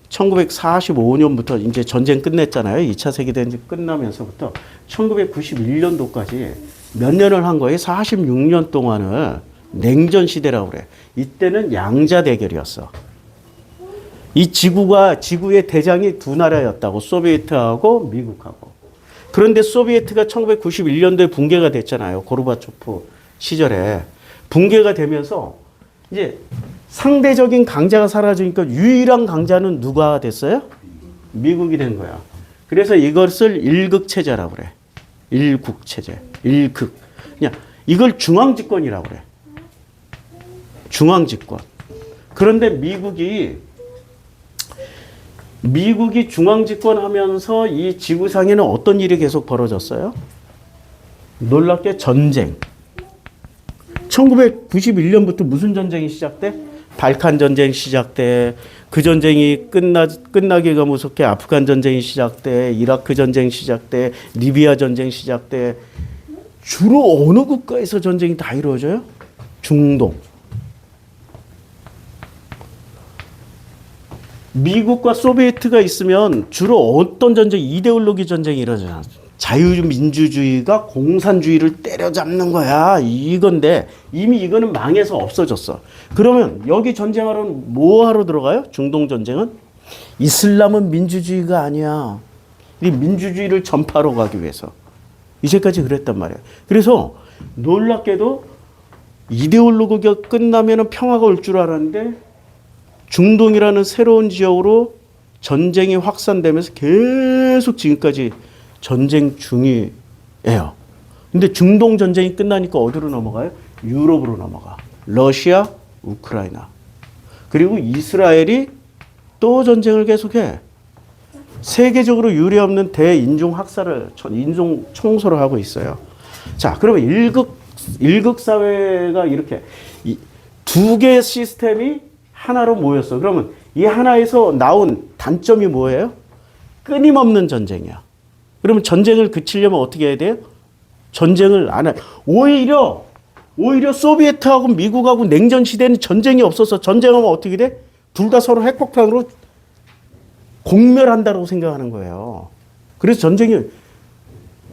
Speaker 1: 1945년부터 이제 전쟁 끝냈잖아요. 2차 세계대전 끝나면서부터 1991년도까지 몇 년을 한 거예요? 46년 동안을 냉전 시대라고 그래. 이때는 양자 대결이었어. 이 지구의 대장이 두 나라였다고. 소비에트하고 미국하고. 그런데 소비에트가 1991년도에 붕괴가 됐잖아요. 고르바초프 시절에. 붕괴가 되면서 이제 상대적인 강자가 사라지니까 유일한 강자는 누가 됐어요? 미국이 된 거야. 그래서 이것을 일극체제라고 그래. 일국체제. 일극. 그냥 이걸 중앙집권이라고 그래. 중앙집권. 그런데 미국이 중앙집권하면서 이 지구상에는 어떤 일이 계속 벌어졌어요? 놀랍게 전쟁. 1991년부터 무슨 전쟁이 시작돼? 발칸 전쟁 시작돼. 그 전쟁이 끝나기가 무섭게 아프간 전쟁이 시작돼. 이라크 전쟁 시작돼. 리비아 전쟁 시작돼. 주로 어느 국가에서 전쟁이 다 이루어져요? 중동. 미국과 소비에트가 있으면 주로 어떤 전쟁, 이데올로기 전쟁이 일어나잖아. 자유민주주의가 공산주의를 때려잡는 거야. 이건데 이미 이거는 망해서 없어졌어. 그러면 여기 전쟁하러는 뭐 하러 들어가요? 중동 전쟁은? 이슬람은 민주주의가 아니야. 이 민주주의를 전파하러 가기 위해서. 이제까지 그랬단 말이야. 그래서 놀랍게도 이데올로기가 끝나면 평화가 올 줄 알았는데 중동이라는 새로운 지역으로 전쟁이 확산되면서 계속 지금까지 전쟁 중이에요. 근데 중동 전쟁이 끝나니까 어디로 넘어가요? 유럽으로 넘어가. 러시아, 우크라이나. 그리고 이스라엘이 또 전쟁을 계속해. 세계적으로 유례없는 대인종 학살을, 인종 청소를 하고 있어요. 자, 그러면 일극 사회가 이렇게 두 개의 시스템이 하나로 모였어. 그러면 이 하나에서 나온 단점이 뭐예요? 끊임없는 전쟁이야. 그러면 전쟁을 그치려면 어떻게 해야 돼요? 전쟁을 안 해. 오히려 소비에트하고 미국하고 냉전 시대는 전쟁이 없어서 전쟁하면 어떻게 돼? 둘 다 서로 핵폭탄으로 공멸한다고 생각하는 거예요. 그래서 전쟁이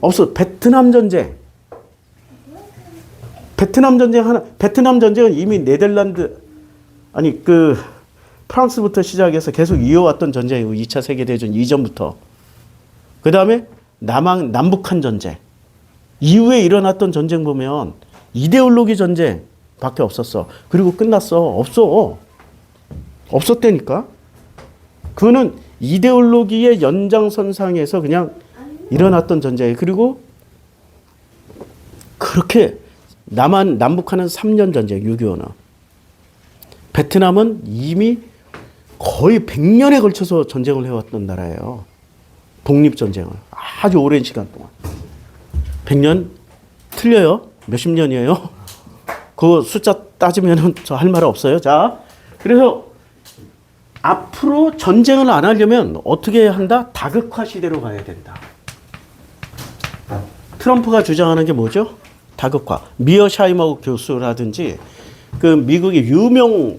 Speaker 1: 없어. 베트남 전쟁은 이미 네덜란드, 아니, 프랑스부터 시작해서 계속 이어왔던 전쟁이고, 2차 세계대전 이전부터. 그 다음에 남북한 전쟁. 이후에 일어났던 전쟁 보면 이데올로기 전쟁 밖에 없었어. 그리고 끝났어. 없었다니까. 그거는 이데올로기의 연장선상에서 그냥 일어났던 전쟁이에요. 그리고 그렇게 남북한은 3년 전쟁, 6.25는. 베트남은 이미 거의 100년에 걸쳐서 전쟁을 해왔던 나라예요. 독립전쟁을. 아주 오랜 시간 동안. 100년? 틀려요. 몇십 년이에요. 그 숫자 따지면 저 할 말 없어요. 자, 그래서 앞으로 전쟁을 안 하려면 어떻게 한다? 다극화 시대로 가야 된다. 트럼프가 주장하는 게 뭐죠? 다극화. 미어샤이머 교수라든지 미국의 유명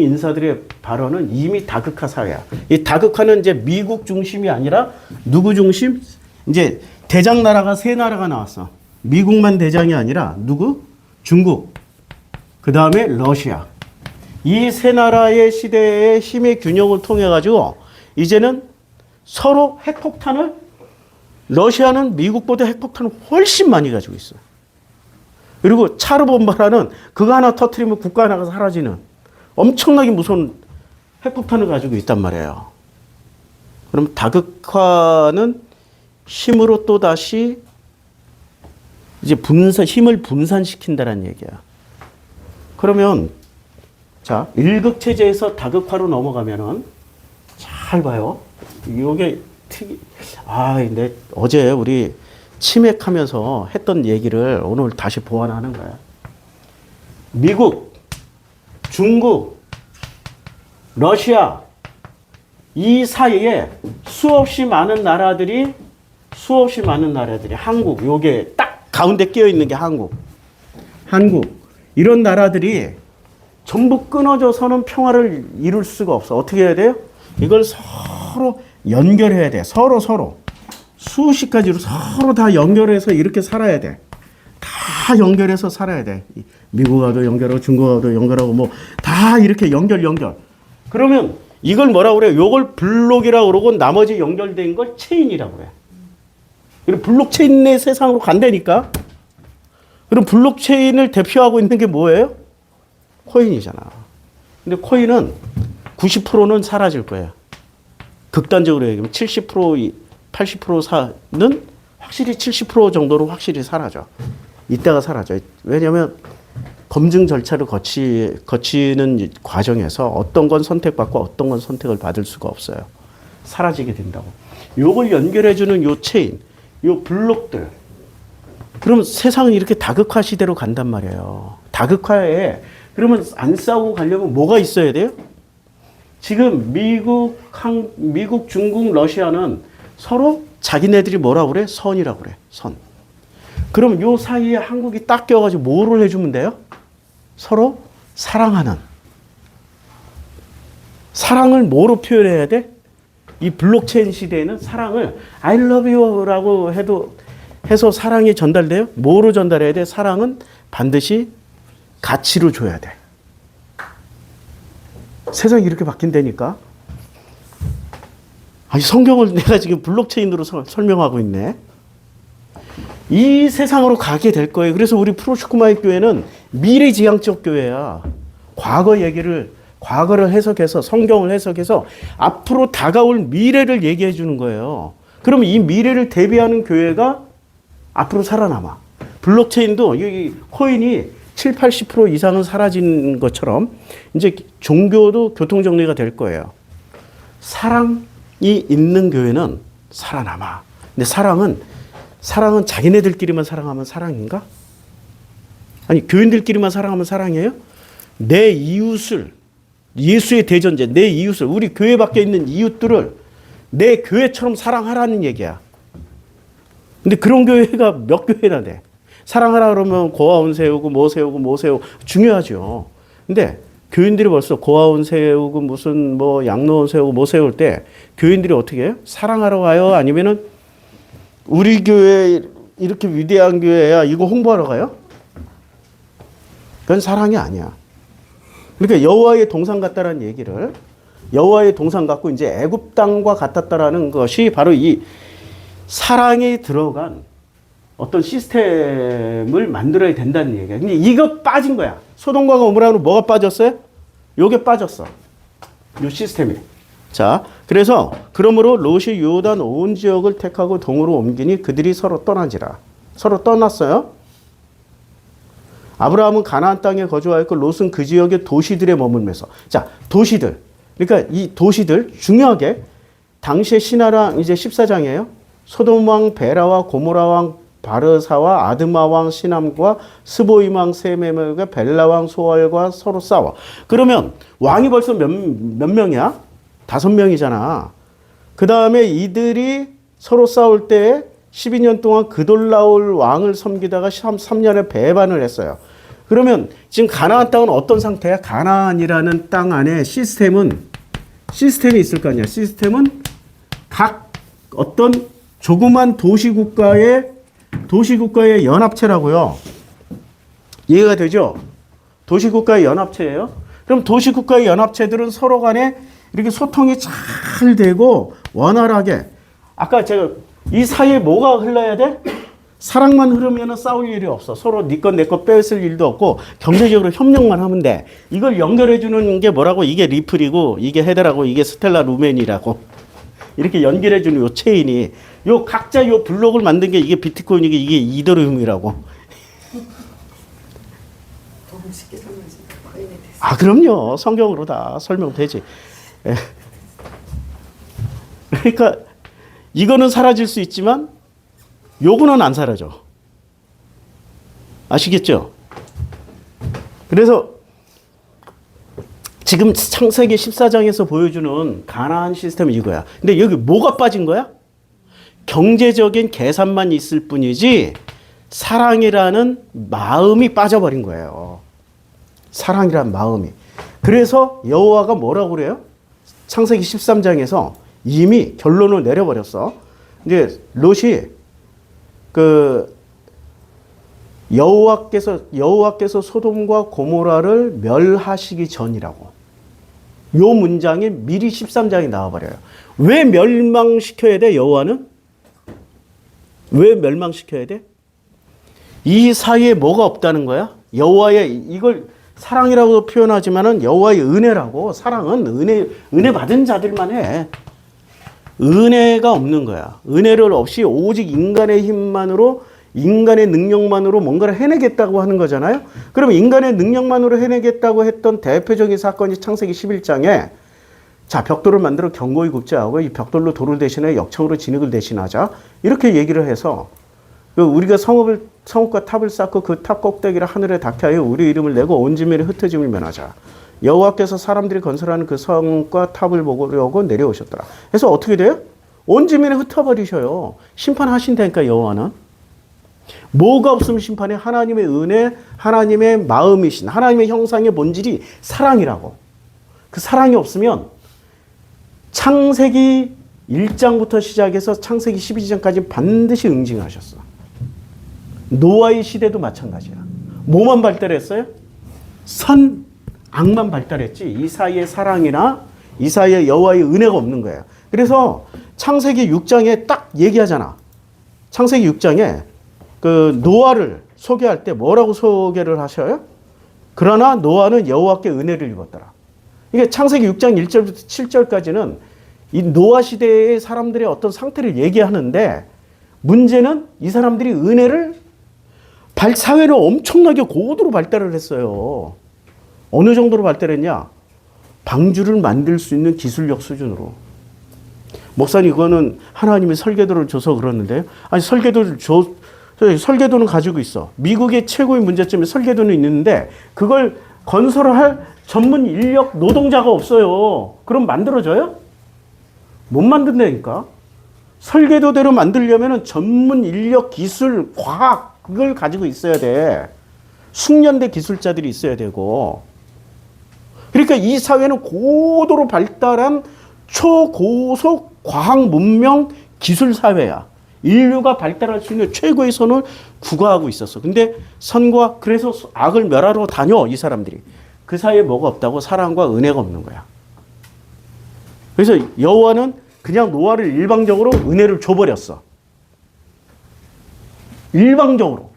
Speaker 1: 인사들의 발언은 이미 다극화 사회야. 이 다극화는 이제 미국 중심이 아니라 누구 중심? 이제 대장 나라가 세 나라가 나왔어. 미국만 대장이 아니라 누구? 중국. 그 다음에 러시아. 이 세 나라의 시대의 힘의 균형을 통해 가지고 이제는 서로 핵폭탄을, 러시아는 미국보다 핵폭탄을 훨씬 많이 가지고 있어. 그리고 차르본바라는 그거 하나 터뜨리면 국가 하나가 사라지는 엄청나게 무서운 핵폭탄을 가지고 있단 말이에요. 그럼 다극화는 힘으로 또 다시 이제 힘을 분산시킨다는 얘기야. 그러면 자, 일극 체제에서 다극화로 넘어가면은 잘 봐요. 이게 근데 어제 우리 치맥하면서 했던 얘기를 오늘 다시 보완하는 거야. 미국, 중국, 러시아 이 사이에 수없이 많은 나라들이 한국, 요게 딱 가운데 끼어 있는 게 한국 이런 나라들이 전부 끊어져서는 평화를 이룰 수가 없어. 어떻게 해야 돼요? 이걸 서로 연결해야 돼. 서로 수십 가지로 서로 다 연결해서 이렇게 살아야 돼. 다 연결해서 살아야 돼. 미국하고도 연결하고 중국하고도 연결하고 뭐 다 이렇게 연결. 그러면 이걸 뭐라고 그래요? 요걸 블록이라고 그러고 나머지 연결된 걸 체인이라고 그래. 그리고 블록체인의 세상으로 간다니까. 그럼 블록체인을 대표하고 있는 게 뭐예요? 코인이잖아. 근데 코인은 90%는 사라질 거예요. 극단적으로 얘기하면 70%, 80%는 확실히 70% 정도로 확실히 사라져. 이때가 사라져. 왜냐하면 검증 절차를 거치는 과정에서 어떤 건 선택받고 어떤 건 선택을 받을 수가 없어요. 사라지게 된다고. 요걸 연결해주는 요 체인, 요 블록들. 그러면 세상은 이렇게 다극화 시대로 간단 말이에요. 다극화에 그러면 안 싸우고 가려면 뭐가 있어야 돼요? 지금 미국, 중국, 러시아는 서로 자기네들이 뭐라고 그래? 선이라고 그래. 선. 그럼 요 사이에 한국이 딱 껴가지고 뭐를 해주면 돼요? 서로 사랑하는. 사랑을 뭐로 표현해야 돼? 이 블록체인 시대에는 사랑을 I love you라고 해서 사랑이 전달돼요? 뭐로 전달해야 돼? 사랑은 반드시 가치로 줘야 돼. 세상이 이렇게 바뀐다니까. 아니, 성경을 내가 지금 블록체인으로 설명하고 있네. 이 세상으로 가게 될 거예요. 그래서 우리 프로슈크마이 교회는 미래지향적 교회야. 과거를 해석해서, 성경을 해석해서 앞으로 다가올 미래를 얘기해 주는 거예요. 그러면 이 미래를 대비하는 교회가 앞으로 살아남아. 블록체인도 이 코인이 7, 80% 이상은 사라진 것처럼 이제 종교도 교통정리가 될 거예요. 사랑이 있는 교회는 살아남아. 근데 사랑은 사랑은 자기네들끼리만 사랑하면 사랑인가? 아니, 교인들끼리만 사랑하면 사랑이에요? 내 이웃을, 예수의 대전제, 내 이웃을, 우리 교회 밖에 있는 이웃들을 내 교회처럼 사랑하라는 얘기야. 근데 그런 교회가 몇 교회나 돼. 사랑하라 그러면 고아원 세우고 뭐 세우고 뭐 세우고 중요하죠. 근데 교인들이 벌써 고아원 세우고 무슨 뭐 양로원 세우고 뭐 세울 때 교인들이 어떻게 해요? 사랑하러 가요? 아니면은 우리 교회 이렇게 위대한 교회야 이거 홍보하러 가요? 그건 사랑이 아니야. 그러니까 여호와의 동산 같다라는 얘기를 여호와의 동산 같고 이제 애굽 땅과 같았다라는 것이 바로 이 사랑이 들어간 어떤 시스템을 만들어야 된다는 얘기야. 근데 이거 빠진 거야. 소돔과 고모라는 뭐가 빠졌어요? 요게 빠졌어. 요 시스템이. 자, 그래서 그러므로 롯이 요단 온 지역을 택하고 동으로 옮기니 그들이 서로 떠나지라. 서로 떠났어요. 아브라함은 가나안 땅에 거주하였고 롯은 그 지역의 도시들에 머물면서. 자, 도시들. 그러니까 이 도시들 중요하게 당시의 신하랑 이제 14장이에요. 소돔 왕 베라와 고모라 왕 바르사와 아드마 왕 시남과 스보임 왕 세메멜과 벨라 왕 소알과 서로 싸워. 그러면 왕이 벌써 몇 명이야? 5명이잖아. 그 다음에 이들이 서로 싸울 때 12년 동안 그돌라올 왕을 섬기다가 3년에 배반을 했어요. 그러면 지금 가나안 땅은 어떤 상태야? 가나안이라는 땅 안에 시스템이 있을 거 아니야. 시스템은 각 어떤 조그만 도시국가의 연합체라고요. 이해가 되죠? 도시국가의 연합체예요. 그럼 도시국가의 연합체들은 서로 간에 이렇게 소통이 잘 되고 원활하게. 아까 제가 이 사이에 뭐가 흘러야 돼? 사랑만 흐르면 싸울 일이 없어. 서로 네 것 내 것 뺏을 일도 없고 경제적으로 협력만 하면 돼. 이걸 연결해 주는 게 뭐라고? 이게 리플이고 이게 헤더라고 이게 스텔라 루멘이라고. 이렇게 연결해 주는 요 체인이 요 각자 요 블록을 만든 게 이게 비트코인이고 이게 이더리움이라고. 아, 그럼요. 성경으로 다 설명되지. 그러니까 이거는 사라질 수 있지만 요거는 안 사라져. 아시겠죠? 그래서 지금 창세기 14장에서 보여주는 가나안 시스템은 이거야. 근데 여기 뭐가 빠진 거야? 경제적인 계산만 있을 뿐이지 사랑이라는 마음이 빠져버린 거예요. 사랑이란 마음이. 그래서 여호와가 뭐라고 그래요? 창세기 13장에서 이미 결론을 내려버렸어. 이제 롯이 여호와께서 소돔과 고모라를 멸하시기 전이라고. 요 문장이 미리 13장에 나와버려요. 왜 멸망시켜야 돼, 여호와는? 왜 멸망시켜야 돼? 이 사이에 뭐가 없다는 거야? 여호와의, 이걸 사랑이라고 표현하지만은 여호와의 은혜라고. 사랑은 은혜 받은 자들만 해. 은혜가 없는 거야. 은혜를 없이 오직 인간의 힘만으로, 인간의 능력만으로 뭔가를 해내겠다고 하는 거잖아요. 그럼 인간의 능력만으로 해내겠다고 했던 대표적인 사건이 창세기 11장에 자, 벽돌을 만들어 견고히 굽자하고 이 벽돌로 돌을 대신해 역청으로 진흙을 대신하자. 이렇게 얘기를 해서 우리가 성읍과 탑을 쌓고 그 탑 꼭대기를 하늘에 닿게 하여 우리 이름을 내고 온 지면에 흩어짐을 면하자. 여호와께서 사람들이 건설하는 그 성과 탑을 보려고 내려오셨더라. 그래서 어떻게 돼요? 온 지면에 흩어버리셔요. 심판하신다니까 여호와는. 뭐가 없으면 심판해? 하나님의 은혜, 하나님의 마음이신, 하나님의 형상의 본질이 사랑이라고. 그 사랑이 없으면 창세기 1장부터 시작해서 창세기 12장까지 반드시 응징하셨어. 노아의 시대도 마찬가지야. 뭐만 발달했어요? 악만 발달했지. 이 사이에 사랑이나 이 사이에 여호와의 은혜가 없는 거예요. 그래서 창세기 6장에 딱 얘기하잖아. 창세기 6장에 그 노아를 소개할 때 뭐라고 소개를 하셔요? 그러나 노아는 여호와께 은혜를 입었더라. 이게 창세기 6장 1절부터 7절까지는 이 노아 시대의 사람들의 어떤 상태를 얘기하는데 문제는 이 사람들이 은혜를 사회를 엄청나게 고도로 발달을 했어요. 어느 정도로 발달했냐? 방주를 만들 수 있는 기술력 수준으로. 목사님 이거는 하나님이 설계도를 줘서 그러는데요. 아니 설계도는 가지고 있어. 미국의 최고의 문제점이 설계도는 있는데 그걸 건설할 전문 인력 노동자가 없어요. 그럼 만들어져요? 못 만든다니까. 설계도대로 만들려면 전문 인력, 기술, 과학 그걸 가지고 있어야 돼. 숙련된 기술자들이 있어야 되고. 그러니까 이 사회는 고도로 발달한 초고속 과학 문명 기술 사회야. 인류가 발달할 수 있는 최고의 선을 구가하고 있었어. 근데 선과 그래서 악을 멸하러 다녀 이 사람들이. 그 사이에 뭐가 없다고? 사랑과 은혜가 없는 거야. 그래서 여호와는 그냥 노아를 일방적으로 은혜를 줘버렸어. 일방적으로.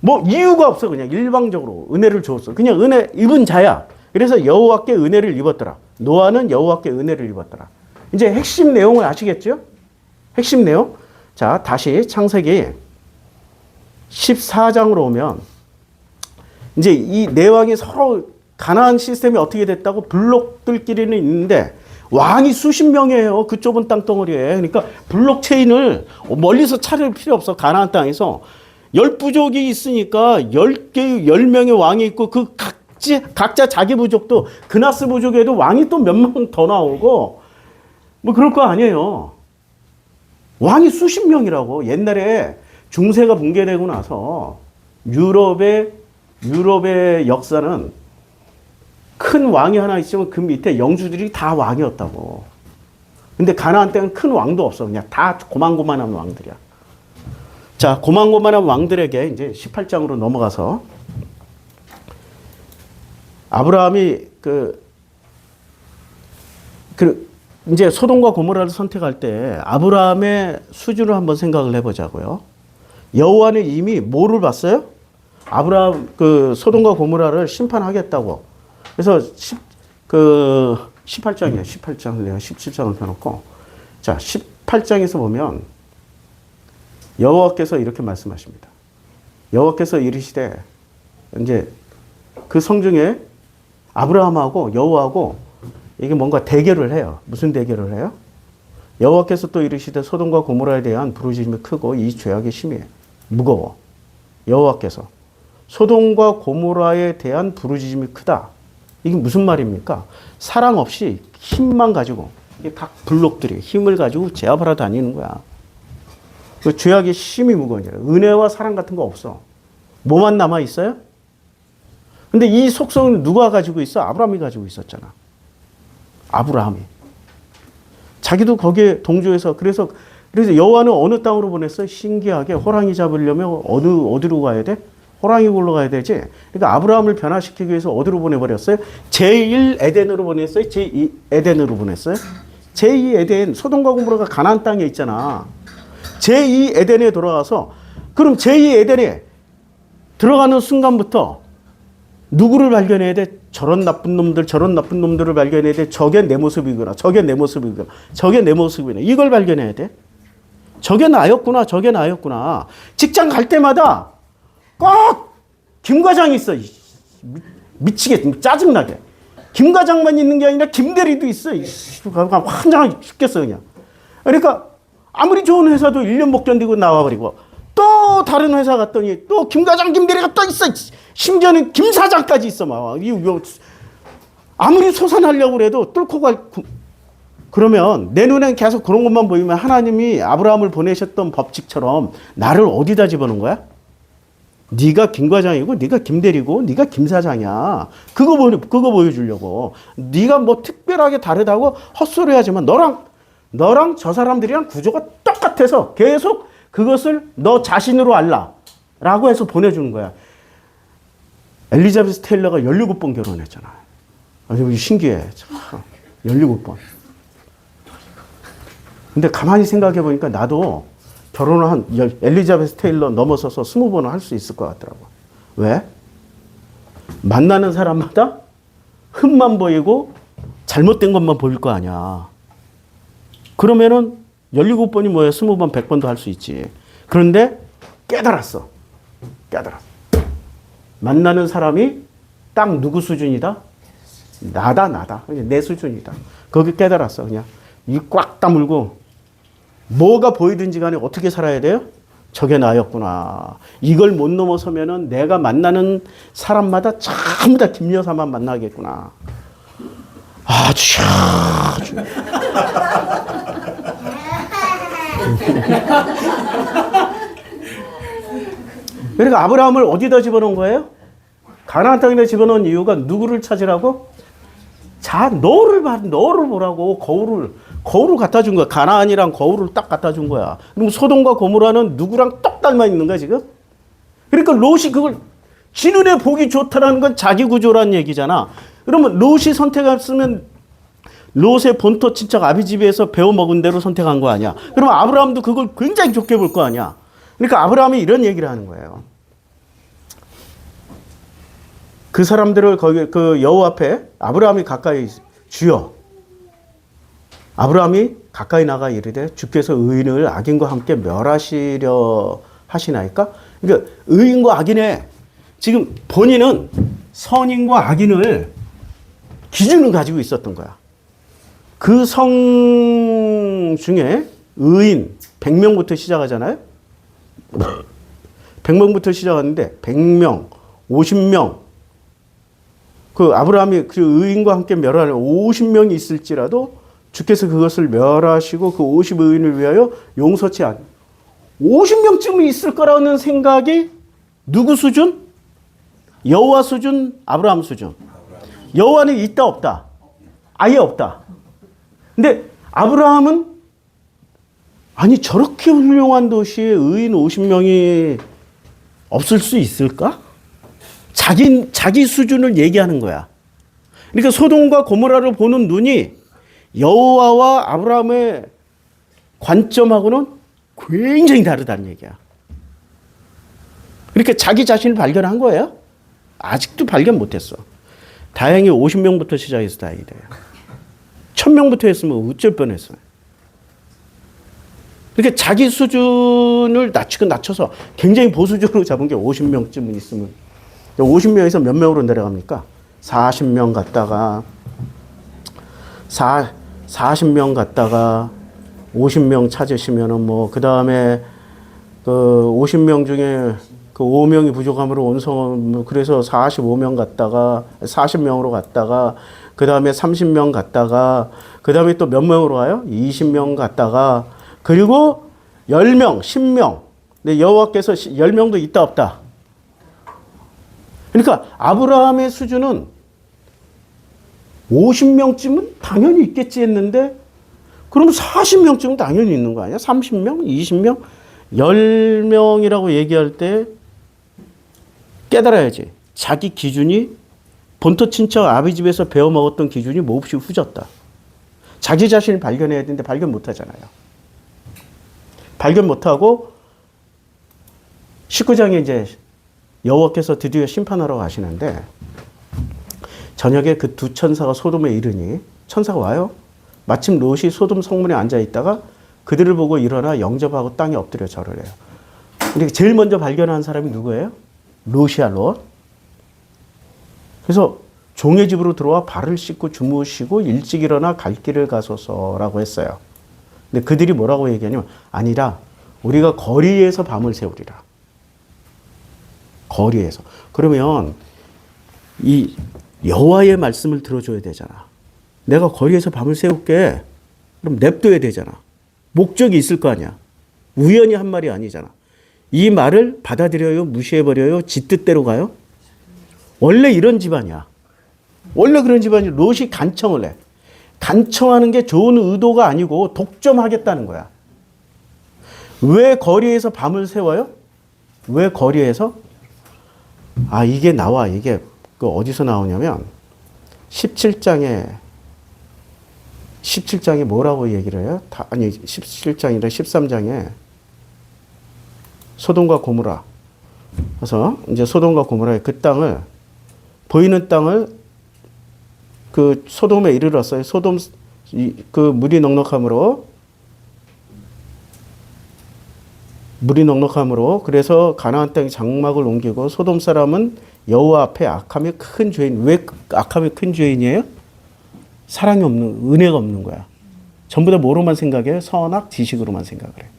Speaker 1: 뭐 이유가 없어. 그냥 일방적으로 은혜를 줬어. 그냥 은혜 입은 자야. 그래서 여호와께 은혜를 입었더라. 노아는 여호와께 은혜를 입었더라. 이제 핵심 내용을 아시겠죠? 핵심 내용. 자, 다시 창세기 14장으로 오면 이제 이 내왕이 서로 가나안 시스템이 어떻게 됐다고 블록들끼리는 있는데 왕이 수십 명이에요. 그 좁은 땅덩어리에. 그러니까 블록 체인을 멀리서 차릴 필요 없어. 가나안 땅에서 10부족이 있으니까 10명의 왕이 있고 그 각자 자기 부족도 그나스 부족에도 왕이 또 몇 명 더 나오고 뭐 그럴 거 아니에요. 왕이 수십 명이라고. 옛날에 중세가 붕괴되고 나서 유럽의 역사는 큰 왕이 하나 있으면 그 밑에 영주들이 다 왕이었다고. 근데 가나안 때는 큰 왕도 없어. 그냥 다 고만고만한 왕들이야. 자, 고만고만한 왕들에게 이제 18장으로 넘어가서 아브라함이 이제 소돔과 고모라를 선택할 때 아브라함의 수준을 한번 생각을 해보자고요. 여호와는 이미 뭐를 봤어요? 아브라함 소돔과 고모라를 심판하겠다고. 그래서 18장이에요. 18장 내가 17장을 펴놓고 자 18장에서 보면 여호와께서 이렇게 말씀하십니다. 여호와께서 이르시되 이제 그 성중에 아브라함하고 여호와하고 이게 뭔가 대결을 해요. 무슨 대결을 해요? 여호와께서 또 이르시되 소돔과 고모라에 대한 부르짖음이 크고 이 죄악의 심이 무거워. 여호와께서 소돔과 고모라에 대한 부르짖음이 크다. 이게 무슨 말입니까? 사랑 없이 힘만 가지고 각 블록들이 힘을 가지고 제압하러 다니는 거야. 그 죄악의 심이 무거운 거야. 은혜와 사랑 같은 거 없어. 뭐만 남아 있어요? 근데 이 속성은 누가 가지고 있어? 아브라함이 가지고 있었잖아. 아브라함이. 자기도 거기에 동조해서 그래서 여호와는 어느 땅으로 보냈어요? 신기하게 호랑이 잡으려면 어디로 가야 돼? 호랑이 굴러 가야 되지. 그러니까 아브라함을 변화시키기 위해서 어디로 보내버렸어요? 제1 에덴으로 보냈어요? 제2 에덴으로 보냈어요? 제2 에덴, 소돔과 고모라가 가나안 땅에 있잖아. 제2 에덴에 돌아가서 그럼 제2 에덴에 들어가는 순간부터 누구를 발견해야 돼? 저런 나쁜 놈들을 발견해야 돼. 저게 내 모습이구나. 저게 내 모습이구나. 저게 내 모습이구나. 이걸 발견해야 돼. 저게 나였구나. 저게 나였구나. 직장 갈 때마다 꼭 김 과장이 있어. 미치게 짜증나게. 김 과장만 있는 게 아니라 김 대리도 있어. 환장하기 죽겠어 그냥. 그러니까 아무리 좋은 회사도 1년 못 견디고 나와버리고 또 다른 회사 갔더니 또 김 과장 김 대리가 또 있어. 심지어는 김 사장까지 있어. 막. 아무리 솟아나려고 그래도 뚫고 그러면 내 눈엔 계속 그런 것만 보이면 하나님이 아브라함을 보내셨던 법칙처럼 나를 어디다 집어넣은 거야? 네가 김 과장이고 네가 김 대리고 네가 김 사장이야. 그거 보여주려고. 네가 뭐 특별하게 다르다고 헛소리하지만 너랑 저 사람들이랑 구조가 똑같아서 계속 그것을 너 자신으로 알라라고 해서 보내주는 거야. 엘리자베스 테일러가 17번 결혼했잖아. 아주 신기해. 17번. 근데 가만히 생각해 보니까 나도 결혼을 한 엘리자베스 테일러 넘어서서 20번은 할 수 있을 것 같더라고. 왜? 만나는 사람마다 흠만 보이고 잘못된 것만 보일 거 아니야. 그러면은 17번이 뭐야? 20번, 100번도 할 수 있지. 그런데 깨달았어. 만나는 사람이 딱 누구 수준이다? 나다. 내 수준이다. 거기 깨달았어. 그냥 입 꽉 다물고 뭐가 보이든지 간에 어떻게 살아야 돼요? 저게 나였구나. 이걸 못 넘어서면은 내가 만나는 사람마다 전부 다 김 여사만 만나겠구나. 아주. 그러니까 아브라함을 어디다 집어넣은 거예요? 가나안 땅에 집어넣은 이유가 누구를 찾으라고? 자, 너를 보라고 거울을 갖다 준 거야. 가나안이랑 거울을 딱 갖다 준 거야. 그럼 소돔과 고모라는 누구랑 똑 닮아 있는 거야, 지금? 그러니까 롯이 그걸 지 눈에 보기 좋다라는 건 자기 구조라는 얘기잖아. 그러면 롯이 선택했으면 롯의 본토 친척 아비집에서 배워 먹은 대로 선택한 거 아니야. 그러면 아브라함도 그걸 굉장히 좋게 볼 거 아니야. 그러니까 아브라함이 이런 얘기를 하는 거예요. 그 사람들을 거기 그 여호와 앞에 아브라함이 가까이 주여. 아브라함이 가까이 나가 이르되 주께서 의인을 악인과 함께 멸하시려 하시나이까? 그러니까 의인과 악인의 지금 본인은 선인과 악인을 기준을 가지고 있었던 거야. 그 성 중에 의인 100명부터 시작하잖아요. 100명부터 시작하는데 100명, 50명 그 아브라함이 그 의인과 함께 멸하는 50명이 있을지라도 주께서 그것을 멸하시고 그 50의인을 위하여 용서치 않. 50명쯤은 있을 거라는 생각이 누구 수준? 여호와 수준, 아브라함 수준. 여호와는 있다 없다? 아예 없다. 근데 아브라함은 아니 저렇게 훌륭한 도시에 의인 50명이 없을 수 있을까? 자기 수준을 얘기하는 거야. 그러니까 소돔과 고모라를 보는 눈이 여호와와 아브라함의 관점하고는 굉장히 다르다는 얘기야. 그러니까 자기 자신을 발견한 거예요. 아직도 발견 못했어. 다행히 50명부터 시작해서 다행이래요. 1000명부터 했으면 어쩔 뻔했어요. 그러니까 자기 수준을 낮춰서 굉장히 보수적으로 잡은 게 50명쯤 있으면 50명에서 몇 명으로 내려갑니까? 40명 갔다가 40명 갔다가 50명 찾으시면은 뭐 그다음에 그 50명 중에 그 5명이 부족함으로 온성 그래서 45명 갔다가 40명으로 갔다가 그다음에 30명 갔다가 그다음에 또 몇 명으로 가요? 20명 갔다가 그리고 10명, 10명. 근데 여호와께서 10명도 있다 없다. 그러니까 아브라함의 수준은 50명쯤은 당연히 있겠지 했는데 그럼 40명쯤은 당연히 있는 거 아니야? 30명? 20명? 10명이라고 얘기할 때 깨달아야지. 자기 기준이 본토 친척 아비집에서 배워먹었던 기준이 몹시 후졌다. 자기 자신을 발견해야 되는데 발견 못하잖아요. 발견 못하고 19장에 이제 여호와께서 드디어 심판하러 가시는데 저녁에 그 두 천사가 소돔에 이르니 천사가 와요. 마침 롯이 소돔 성문에 앉아 있다가 그들을 보고 일어나 영접하고 땅에 엎드려 절을 해요. 근데 제일 먼저 발견한 사람이 누구예요? 롯이야, 롯. 그래서 종의 집으로 들어와 발을 씻고 주무시고 일찍 일어나 갈 길을 가소서라고 했어요. 근데 그들이 뭐라고 얘기하냐면 아니라 우리가 거리에서 밤을 새우리라. 거리에서. 그러면 이 여호와의 말씀을 들어줘야 되잖아. 내가 거리에서 밤을 새울게. 그럼 냅둬야 되잖아. 목적이 있을 거 아니야. 우연히 한 말이 아니잖아. 이 말을 받아들여요? 무시해버려요? 지 뜻대로 가요? 원래 이런 집안이야. 원래 그런 집안이 롯이 간청을 해. 간청하는 게 좋은 의도가 아니고 독점하겠다는 거야. 왜 거리에서 밤을 새워요? 왜 거리에서? 아, 이게 나와. 이게 그 어디서 나오냐면 17장에 뭐라고 얘기를 해요? 아니 17장이라 13장에 소돔과 고모라. 그래서 이제 소돔과 고모라의 그 땅을 보이는 땅을 그 소돔에 이르렀어요. 소돔 그 물이 넉넉함으로 그래서 가나안 땅에 장막을 옮기고 소돔 사람은 여호와 앞에 악함이 큰 죄인. 왜 악함이 큰 죄인이에요? 사랑이 없는, 은혜가 없는 거야. 전부 다 뭐로만 생각해요? 선악, 지식으로만 생각을 해요.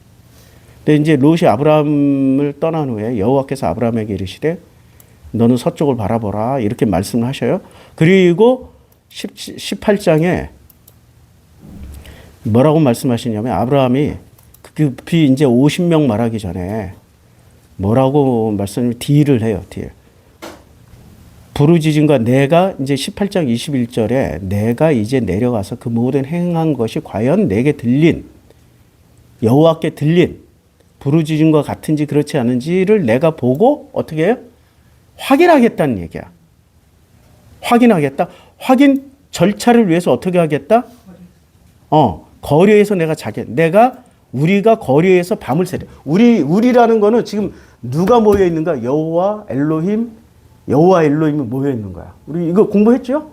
Speaker 1: 근데 이제 롯이 아브라함을 떠난 후에 여호와께서 아브라함에게 이르시되 너는 서쪽을 바라보라 이렇게 말씀을 하셔요. 그리고 18장에 뭐라고 말씀하시냐면 아브라함이 급히 이제 50명 말하기 전에 뭐라고 말씀을 딜을 해요. 딜. 부르짖음과 내가 이제 18장 21절에 내가 이제 내려가서 그 모든 행한 것이 과연 내게 들린 여호와께 들린 부르짖음과 같은지 그렇지 않은지를 내가 보고 어떻게 해요? 확인하겠다는 얘기야. 확인하겠다. 확인 절차를 위해서 어떻게 하겠다? 거리에서 내가 우리가 거리에서 밤을 새려. 우리라는 거는 지금 누가 모여 있는가? 여호와 엘로힘이 모여 있는 거야. 우리 이거 공부했죠?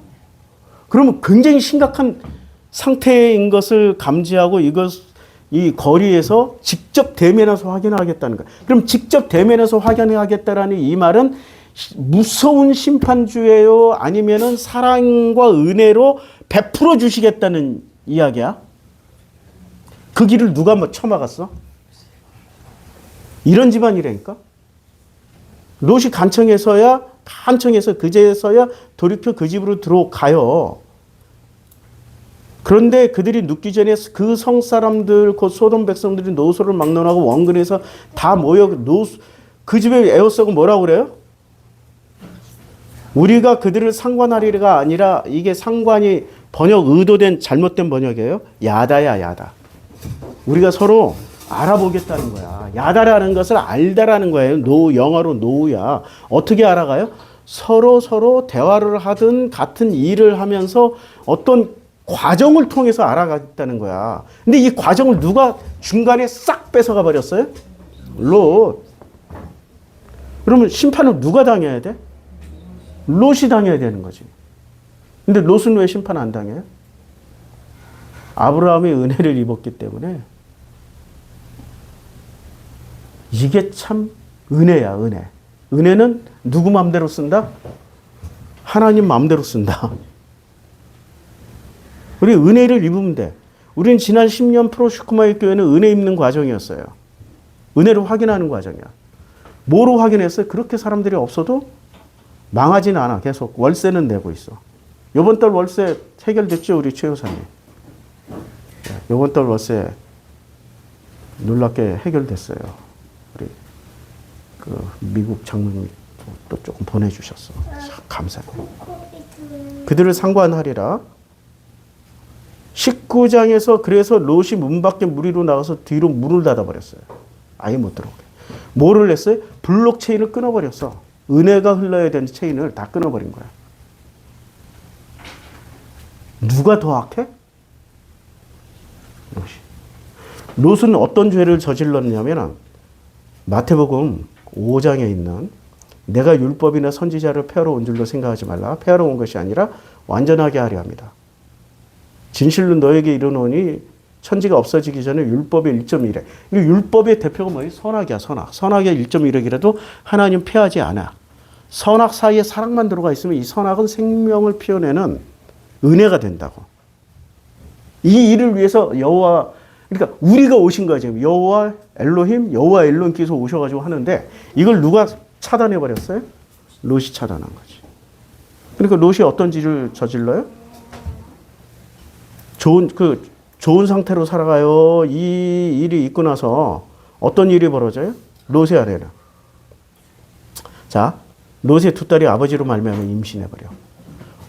Speaker 1: 그러면 굉장히 심각한 상태인 것을 감지하고 이 거리에서 직접 대면해서 확인하겠다는 거야. 그럼 직접 대면해서 확인하겠다라는 이 말은 무서운 심판주예요? 아니면은 사랑과 은혜로 베풀어 주시겠다는 이야기야? 그 길을 누가 쳐막았어? 이런 집안이라니까? 롯이 간청해서 그제서야 돌이켜 그 집으로 들어가요. 그런데 그들이 눕기 전에 그 성 사람들, 곧 소돔 백성들이 노소를 막론하고 원근에서 다 모여 그 집에 에워싸고 뭐라고 그래요? 우리가 그들을 상관하리가 아니라 이게 상관이 의도된 잘못된 번역이에요. 야다야, 야다. 우리가 서로 알아보겠다는 거야. 야다라는 것을 알다라는 거예요. 영어로 노우야. 어떻게 알아가요? 서로 대화를 하든 같은 일을 하면서 어떤 과정을 통해서 알아가겠다는 거야. 근데 이 과정을 누가 중간에 싹 뺏어가 버렸어요? 롯. 그러면 심판을 누가 당해야 돼? 롯이 당해야 되는 거지. 근데 롯은 왜 심판 안 당해요? 아브라함이 은혜를 입었기 때문에. 이게 참 은혜야, 은혜. 은혜는 누구 마음대로 쓴다? 하나님 마음대로 쓴다. 우리 은혜를 입으면 돼. 우리는 지난 10년 프로슈크마의 교회는 은혜 입는 과정이었어요. 은혜를 확인하는 과정이야. 뭐로 확인했어요? 그렇게 사람들이 없어도 망하지는 않아. 계속 월세는 내고 있어. 이번 달 월세 해결됐죠? 우리 최 여사님. 이번 달 월세 놀랍게 해결됐어요. 우리 그 미국 장모님이 또 조금 보내주셨어. 감사해요. 그들을 상관하리라. 19장에서 그래서 롯이 문 밖에 무리로 나가서 뒤로 문을 닫아버렸어요. 아예 못 들어오게. 뭐를 했어요? 블록 체인을 끊어버렸어. 은혜가 흘러야 되는 체인을 다 끊어버린 거야. 누가 더 악해? 롯은 어떤 죄를 저질렀냐면 마태복음 5장에 있는 내가 율법이나 선지자를 폐하러 온 줄로 생각하지 말라. 폐하러 온 것이 아니라 완전하게 하려 합니다. 진실로 너에게 이르노니 천지가 없어지기 전에 율법의 1.1에. 이 율법의 대표가 뭐예요? 선악이야, 선악. 선악의 1.1이라도 하나님 폐하지 않아. 선악 사이에 사랑만 들어가 있으면 이 선악은 생명을 피워내는 은혜가 된다고. 이 일을 위해서 그러니까 우리가 오신 거야 지금. 여호와 엘로힘께서 오셔가지고 하는데 이걸 누가 차단해 버렸어요? 롯이 차단한 거지. 그러니까 롯이 어떤 짓을 저질러요? 좋은 상태로 살아가요. 이 일이 있고 나서 어떤 일이 벌어져요? 롯의 아내는. 자, 롯의 두 딸이 아버지로 말미암아 임신해버려.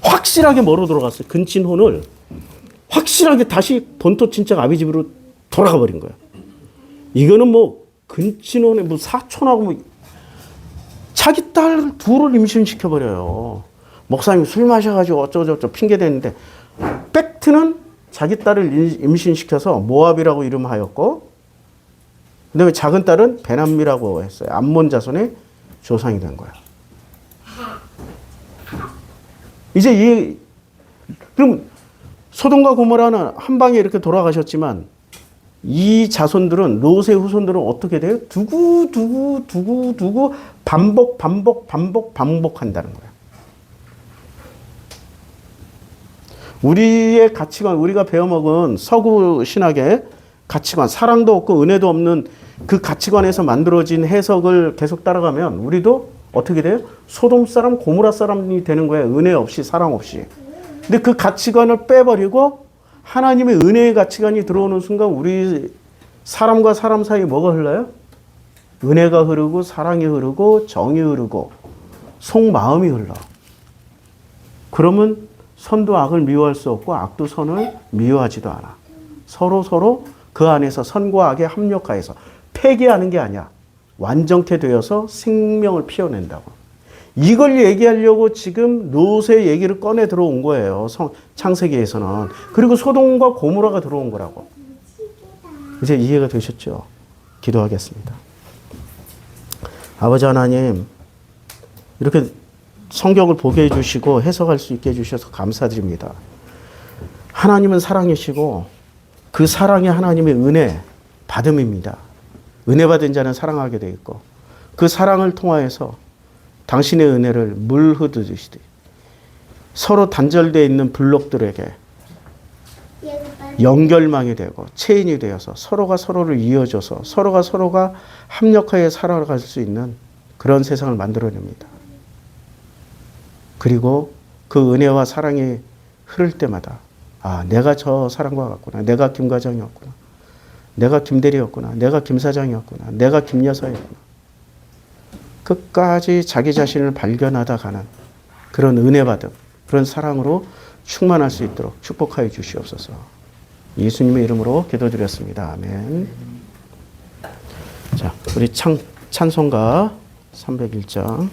Speaker 1: 확실하게 뭐로 돌아갔어요? 근친혼을 확실하게 다시 본토 친척 아비 집으로 돌아가 버린 거야. 이거는 뭐 근친혼에 뭐 사촌하고 뭐 자기 딸 둘을 임신시켜버려요. 목사님 술 마셔가지고 어쩌고저쩌고 핑계대는데 팩트는 자기 딸을 임신시켜서 모압이라고 이름하였고 그다음에 작은 딸은 베남미라고 했어요. 암몬 자손의 조상이 된 거야. 이제 그럼 소돔과 고모라는 한 방에 이렇게 돌아가셨지만 이 자손들은 롯의 후손들은 어떻게 돼요? 두고 반복한다는 거야. 우리의 가치관, 우리가 배워먹은 서구 신학의 가치관, 사랑도 없고 은혜도 없는 그 가치관에서 만들어진 해석을 계속 따라가면 우리도 어떻게 돼요? 소돔 사람, 고모라 사람이 되는 거예요. 은혜 없이, 사랑 없이. 근데 그 가치관을 빼버리고 하나님의 은혜의 가치관이 들어오는 순간 우리 사람과 사람 사이에 뭐가 흘러요? 은혜가 흐르고 사랑이 흐르고 정이 흐르고 속마음이 흘러. 그러면 선도 악을 미워할 수 없고 악도 선을 미워하지도 않아. 서로 그 안에서 선과 악에 합력하여서 폐기하는 게 아니야. 완전케 되어서 생명을 피워낸다고. 이걸 얘기하려고 지금 롯의 얘기를 꺼내 들어온 거예요. 창세기에서는. 그리고 소돔과 고모라가 들어온 거라고. 이제 이해가 되셨죠? 기도하겠습니다. 아버지 하나님, 이렇게 성경을 보게 해주시고 해석할 수 있게 해주셔서 감사드립니다. 하나님은 사랑이시고 그 사랑이 하나님의 은혜 받음입니다. 은혜 받은 자는 사랑하게 되어 있고 그 사랑을 통하여서 당신의 은혜를 물 흐르듯이 서로 단절되어 있는 블록들에게 연결망이 되고 체인이 되어서 서로가 서로를 이어줘서 서로가 합력하여 살아갈 수 있는 그런 세상을 만들어냅니다. 그리고 그 은혜와 사랑이 흐를 때마다 아, 내가 저 사람과 같구나. 내가 김 과장이었구나. 내가 김 대리였구나. 내가 김 사장이었구나. 내가 김 여사였구나. 끝까지 자기 자신을 발견하다 가는 그런 은혜 받음, 그런 사랑으로 충만할 수 있도록 축복하여 주시옵소서. 예수님의 이름으로 기도드렸습니다. 아멘. 자, 우리 찬송가 301장.